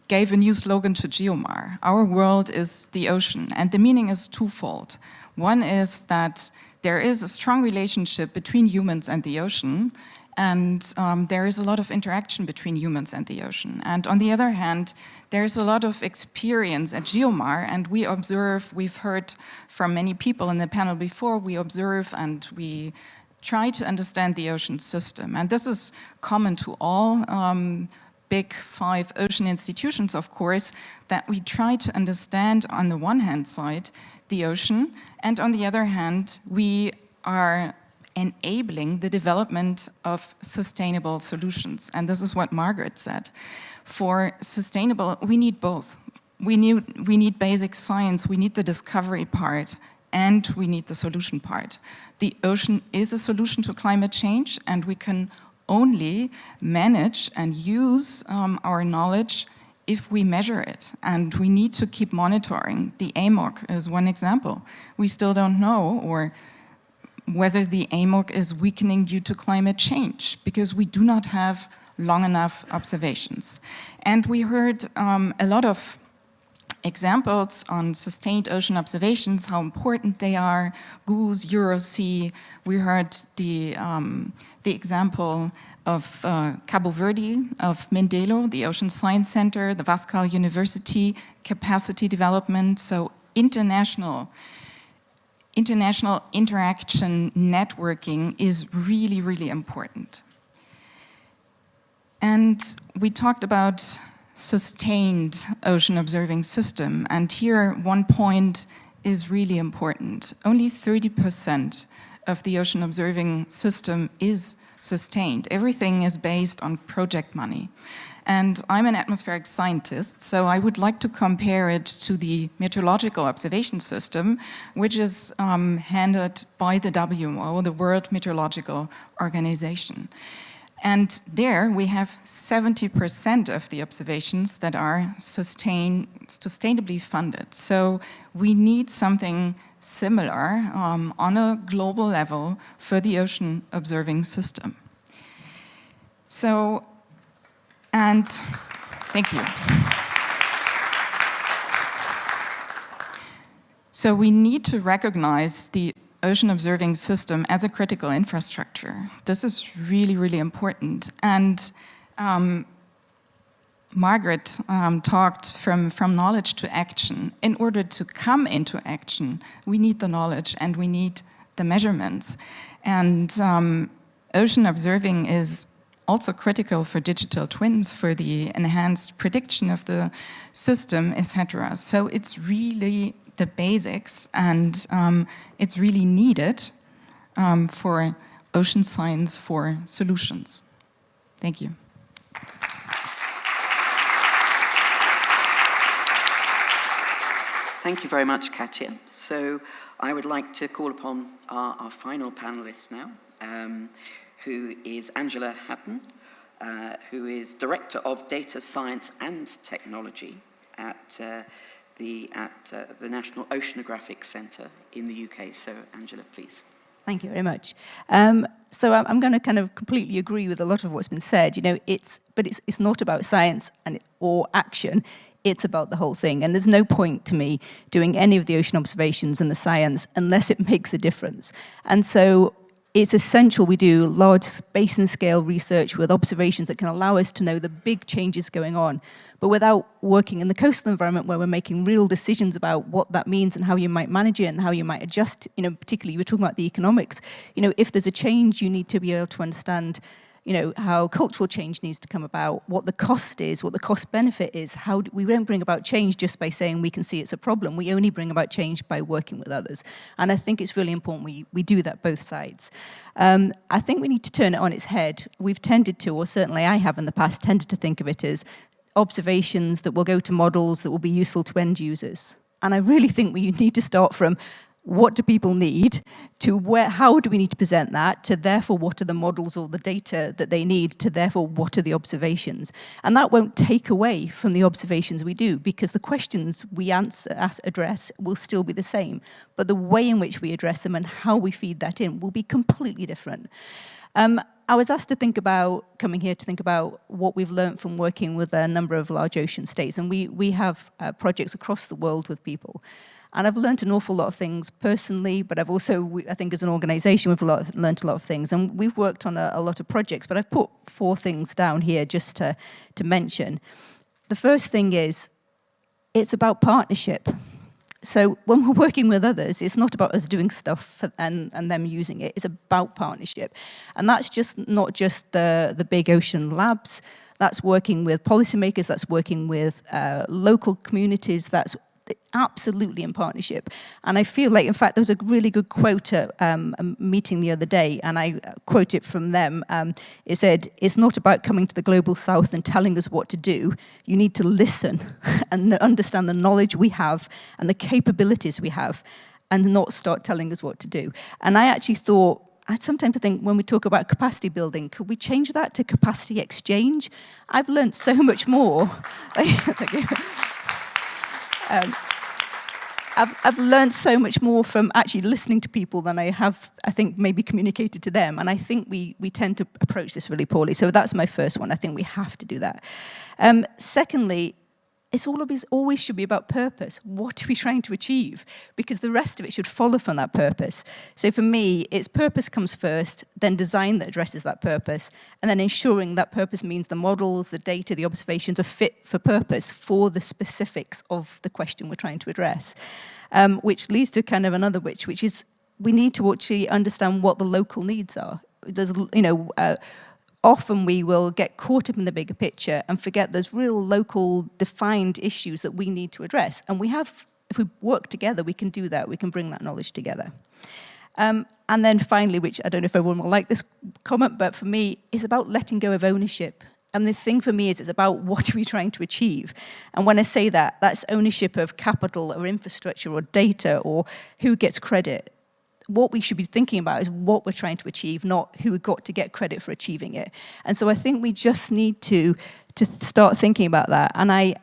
gave a new slogan to GEOMAR. Our world is the ocean, and the meaning is twofold. One is that there is a strong relationship between humans and the ocean, and there is a lot of interaction between humans and the ocean. And on the other hand, there's a lot of experience at GEOMAR, and we observe, we've heard from many people in the panel before, we observe and we try to understand the ocean system. And this is common to all big 5 ocean institutions, of course, that we try to understand on the one hand side the ocean, and on the other hand, we are enabling the development of sustainable solutions. And this is what Margaret said. For sustainable, we need both. We need basic science, we need the discovery part, and we need the solution part. The ocean is a solution to climate change, and we can only manage and use our knowledge if we measure it, and we need to keep monitoring. The AMOC is one example. We still don't know or whether the AMOC is weakening due to climate change, because we do not have long enough observations. And we heard a lot of examples on sustained ocean observations, how important they are, GOOS, EuroSea. We heard the example of Cabo Verde, of Mindelo, the Ocean Science Center, the Vascal University, capacity development, so international interaction networking is really, really important. And we talked about sustained ocean observing system, and here one point is really important. Only 30% of the ocean observing system is sustained. Everything is based on project money. And I'm an atmospheric scientist, so I would like to compare it to the meteorological observation system, which is handled by the WMO, the World Meteorological Organization. And there we have 70% of the observations that are sustainably funded. So we need something similar on a global level for the ocean observing system. So, and thank you. So we need to recognize the ocean observing system as a critical infrastructure. This is really, really important. And Margaret talked from knowledge to action. In order to come into action, we need the knowledge and we need the measurements. And ocean observing is also critical for digital twins, for the enhanced prediction of the system, etc. So it's really the basics, and it's really needed for ocean science for solutions. Thank you. Thank you very much, Katja. So I would like to call upon our final panelist now, who is Angela Hatton, who is Director of Data Science and Technology at the National Oceanographic Centre in the UK. So, Angela, please. Thank you very much. So I'm going to kind of completely agree with a lot of what's been said. You know, it's not about science or action. It's about the whole thing. And there's no point to me doing any of the ocean observations and the science unless it makes a difference. And so it's essential we do large basin scale research with observations that can allow us to know the big changes going on, but without working in the coastal environment where we're making real decisions about what that means and how you might manage it and how you might adjust. You know, particularly we're talking about the economics. You know, if there's a change, you need to be able to understand, you know, how cultural change needs to come about, what the cost is, what the cost benefit is. We don't bring about change just by saying we can see it's a problem. We only bring about change by working with others. And I think it's really important we do that both sides. I think we need to turn it on its head. We've tended to, or certainly I have in the past, tended to think of it as observations that will go to models that will be useful to end users. And I really think we need to start from what do people need, to how do we need to present that, to therefore what are the models or the data that they need, to therefore what are the observations. And that won't take away from the observations we do, because the questions we address will still be the same, but the way in which we address them and how we feed that in will be completely different. I was asked to think about, coming here to think about what we've learned from working with a number of large ocean states, and we have projects across the world with people. And I've learned an awful lot of things personally, but I've also, I think as an organization, we've learned a lot of things. And we've worked on a lot of projects, but I've put 4 things down here just to mention. The first thing is, it's about partnership. So when we're working with others, it's not about us doing stuff and them using it. It's about partnership. And that's just not just the big ocean labs. That's working with policymakers. That's working with local communities. That's absolutely in partnership. And I feel like, in fact, there was a really good quote at a meeting the other day, and I quote it from them. It said, "It's not about coming to the global south and telling us what to do. You need to listen and understand the knowledge we have and the capabilities we have, and not start telling us what to do." And I actually thought, I sometimes think when we talk about capacity building, could we change that to capacity exchange? I've learned so much more. Thank you. I've learned so much more from actually listening to people than I have, I think, maybe communicated to them. And I think we tend to approach this really poorly. So that's my first one. I think we have to do that. Secondly, it's always should be about purpose. What are we trying to achieve? Because the rest of it should follow from that purpose. So for me, it's purpose comes first, then design that addresses that purpose, and then ensuring that purpose means the models, the data, the observations are fit for purpose for the specifics of the question we're trying to address. Which leads to kind of another which is we need to actually understand what the local needs are. There's, often we will get caught up in the bigger picture and forget there's real local defined issues that we need to address. And we have, if we work together, we can do that. We can bring that knowledge together. And then finally, which I don't know if everyone will like this comment, but for me, is about letting go of ownership. And the thing for me is it's about what are we trying to achieve. And when I say that, that's ownership of capital or infrastructure or data or who gets credit. What we should be thinking about is what we're trying to achieve, not who got to get credit for achieving it. And so I think we just need to start thinking about that. And I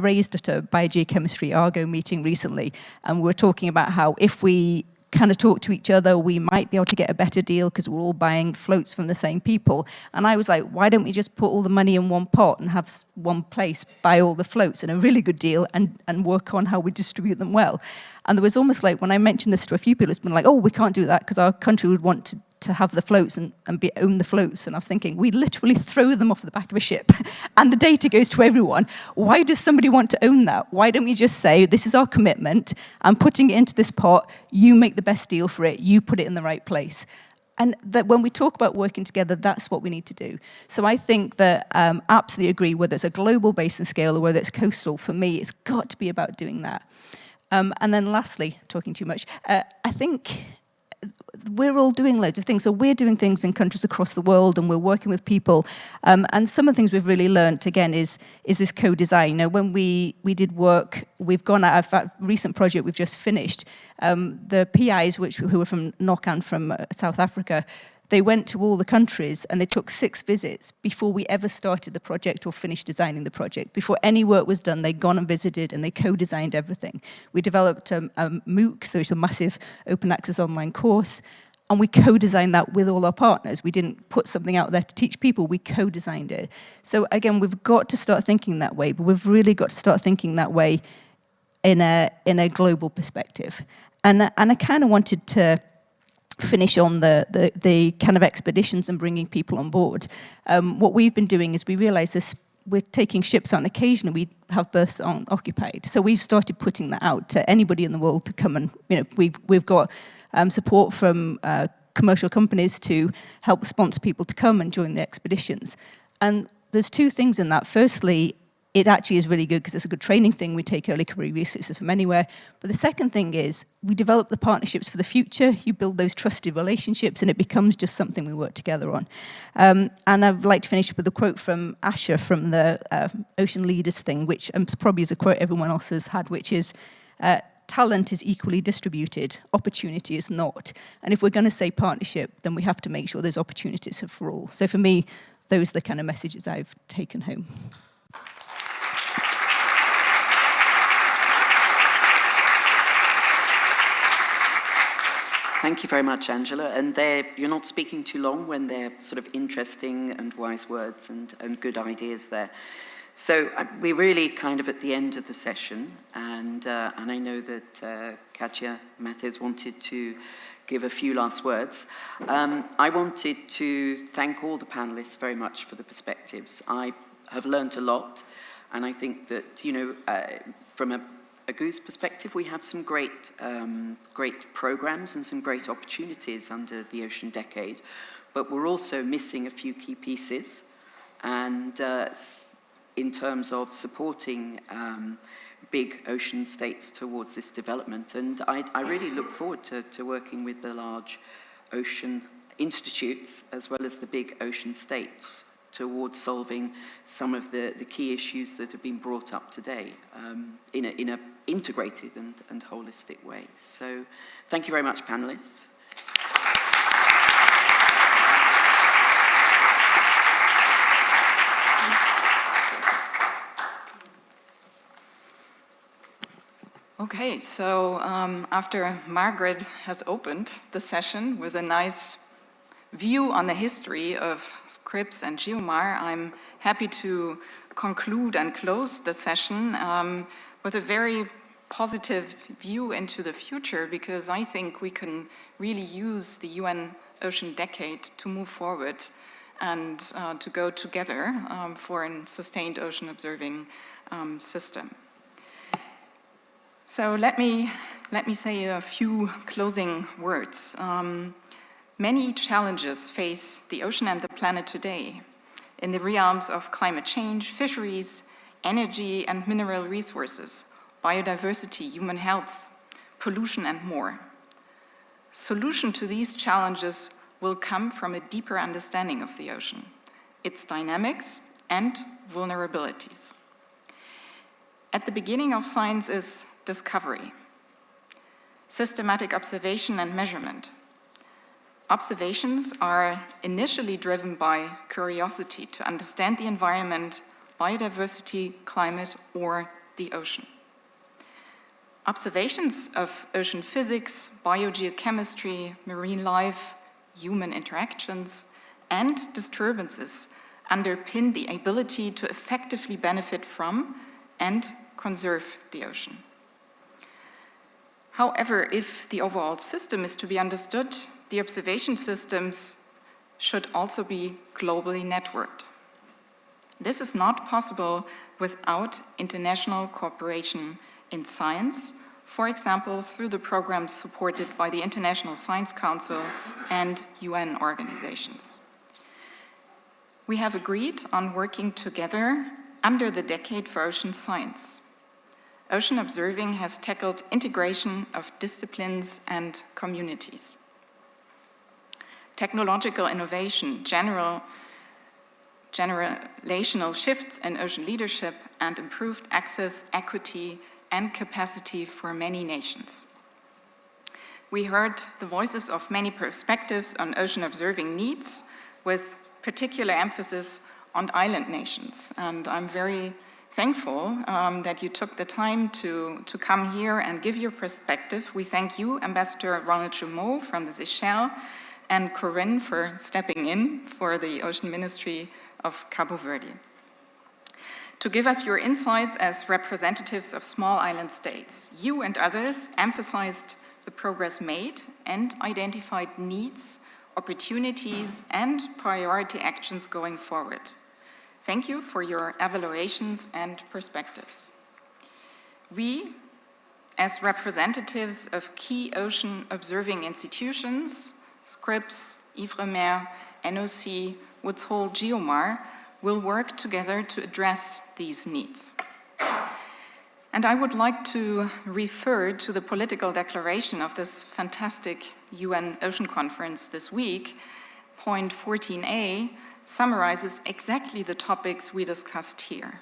raised at a biogeochemistry Argo meeting recently, and we were talking about how if we kind of talk to each other, we might be able to get a better deal because we're all buying floats from the same people. And I was like, why don't we just put all the money in one pot and have one place buy all the floats and a really good deal and work on how we distribute them well? And there was almost like, when I mentioned this to a few people, it's been like, oh, we can't do that because our country would want to have the floats and own the floats. And I was thinking, we literally throw them off the back of a ship and the data goes to everyone. Why does somebody want to own that? Why don't we just say, this is our commitment, I'm putting it into this pot, you make the best deal for it, you put it in the right place. And that when we talk about working together, that's what we need to do. So I think that absolutely agree, whether it's a global basin scale or whether it's coastal, for me, it's got to be about doing that. And then lastly, talking too much, I think we're all doing loads of things. So we're doing things in countries across the world and we're working with people. And some of the things we've really learned, again, is this co-design. Now, when we did work, we've gone out, in fact, recent project we've just finished, the PIs, who were from UNOC and from South Africa, they went to all the countries and they took 6 visits before we ever started the project or finished designing the project. Before any work was done, they'd gone and visited and they co-designed everything. We developed a MOOC, so it's a massive open access online course, and we co-designed that with all our partners. We didn't put something out there to teach people, we co-designed it. So again, we've got to start thinking that way, but we've really got to start thinking that way in a global perspective. And I kind of wanted to finish on the kind of expeditions and bringing people on board. What we've been doing is we realize this, we're taking ships out on occasion and we have berths occupied. So we've started putting that out to anybody in the world to come and, we've got support from commercial companies to help sponsor people to come and join the expeditions. And there's 2 things in that. Firstly, it actually is really good because it's a good training thing. We take early career researchers from anywhere. But the second thing is we develop the partnerships for the future. You build those trusted relationships and it becomes just something we work together on. And I'd like to finish with a quote from Asher from the Ocean Leaders thing, which probably is a quote everyone else has had, which is, talent is equally distributed, opportunity is not. And if we're going to say partnership, then we have to make sure there's opportunities for all. So for me, those are the kind of messages I've taken home. Thank you very much, Angela. And you're not speaking too long when they're sort of interesting and wise words and good ideas there. So we're really kind of at the end of the session, and I know that Katja Mathes wanted to give a few last words. I wanted to thank all the panelists very much for the perspectives. I have learned a lot, and I think that, you know, from a Goose perspective, we have some great programs and some great opportunities under the Ocean Decade, but we're also missing a few key pieces, and in terms of supporting big ocean states towards this development. And I really look forward to working with the large ocean institutes as well as the big ocean states towards solving some of the key issues that have been brought up today in a integrated and holistic way. So thank you very much, panelists. Okay, so after Margaret has opened the session with a nice view on the history of Scripps and GEOMAR, I'm happy to conclude and close the session with a very positive view into the future, because I think we can really use the UN Ocean Decade to move forward and to go together for a sustained ocean observing system. So let me say a few closing words. Many challenges face the ocean and the planet today in the realms of climate change, fisheries, energy and mineral resources, biodiversity, human health, pollution and more. Solution to these challenges will come from a deeper understanding of the ocean, its dynamics and vulnerabilities. At the beginning of science is discovery, systematic observation and measurement. Observations are initially driven by curiosity to understand the environment, biodiversity, climate, or the ocean. Observations of ocean physics, biogeochemistry, marine life, human interactions, and disturbances underpin the ability to effectively benefit from and conserve the ocean. However, if the overall system is to be understood, the observation systems should also be globally networked. This is not possible without international cooperation in science, for example, through the programs supported by the International Science Council and UN organizations. We have agreed on working together under the Decade for Ocean Science. Ocean observing has tackled integration of disciplines and communities. Technological innovation, generational shifts in ocean leadership, and improved access, equity, and capacity for many nations. We heard the voices of many perspectives on ocean observing needs, with particular emphasis on island nations. And I'm very thankful that you took the time to come here and give your perspective. We thank you, Ambassador Ronald Jumeau from the Seychelles, and Corinne for stepping in for the Ocean Ministry of Cabo Verde, to give us your insights as representatives of small island states. You and others emphasized the progress made and identified needs, opportunities, and priority actions going forward. Thank you for your evaluations and perspectives. We, as representatives of key ocean observing institutions, Scripps, Ifremer, NOC, Woods Hole, GEOMAR, will work together to address these needs. And I would like to refer to the political declaration of this fantastic UN Ocean Conference this week. Point 14A summarizes exactly the topics we discussed here.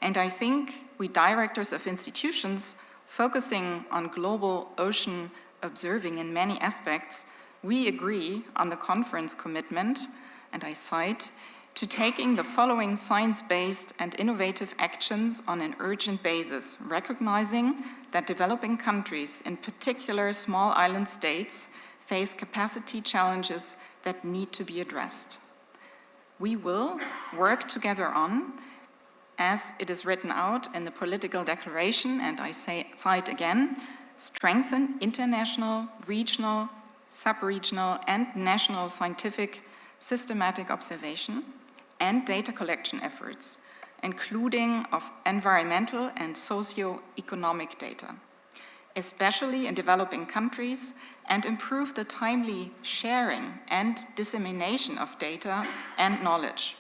And I think we directors of institutions Focusing on global ocean observing in many aspects, we agree on the conference commitment, and I cite, to taking the following science-based and innovative actions on an urgent basis, recognizing that developing countries, in particular small island states, face capacity challenges that need to be addressed. We will work together on, as it is written out in the political declaration, and I cite again, strengthen international, regional, sub-regional, and national scientific systematic observation and data collection efforts, including of environmental and socio-economic data, especially in developing countries, and improve the timely sharing and dissemination of data and knowledge,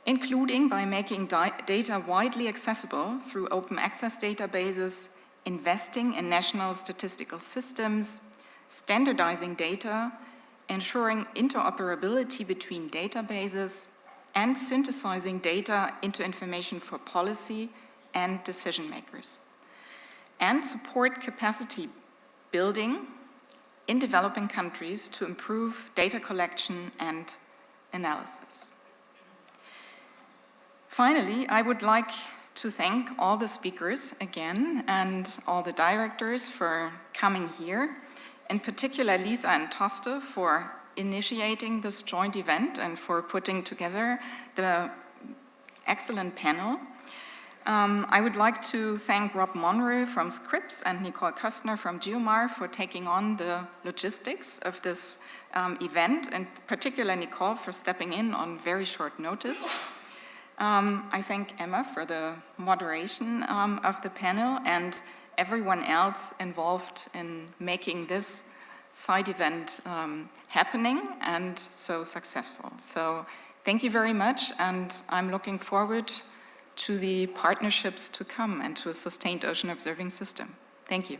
including by making data widely accessible through open access databases, investing in national statistical systems, standardizing data, ensuring interoperability between databases, and synthesizing data into information for policy and decision makers, and support capacity building in developing countries to improve data collection and analysis. Finally, I would like to thank all the speakers again and all the directors for coming here, in particular Lisa and Toste for initiating this joint event and for putting together the excellent panel. I would like to thank Rob Monroe from Scripps and Nicole Köstner from GEOMAR for taking on the logistics of this event, and particularly Nicole for stepping in on very short notice. I thank Emma for the moderation of the panel and everyone else involved in making this side event happening and so successful. So thank you very much, and I'm looking forward to the partnerships to come and to a sustained ocean observing system. Thank you.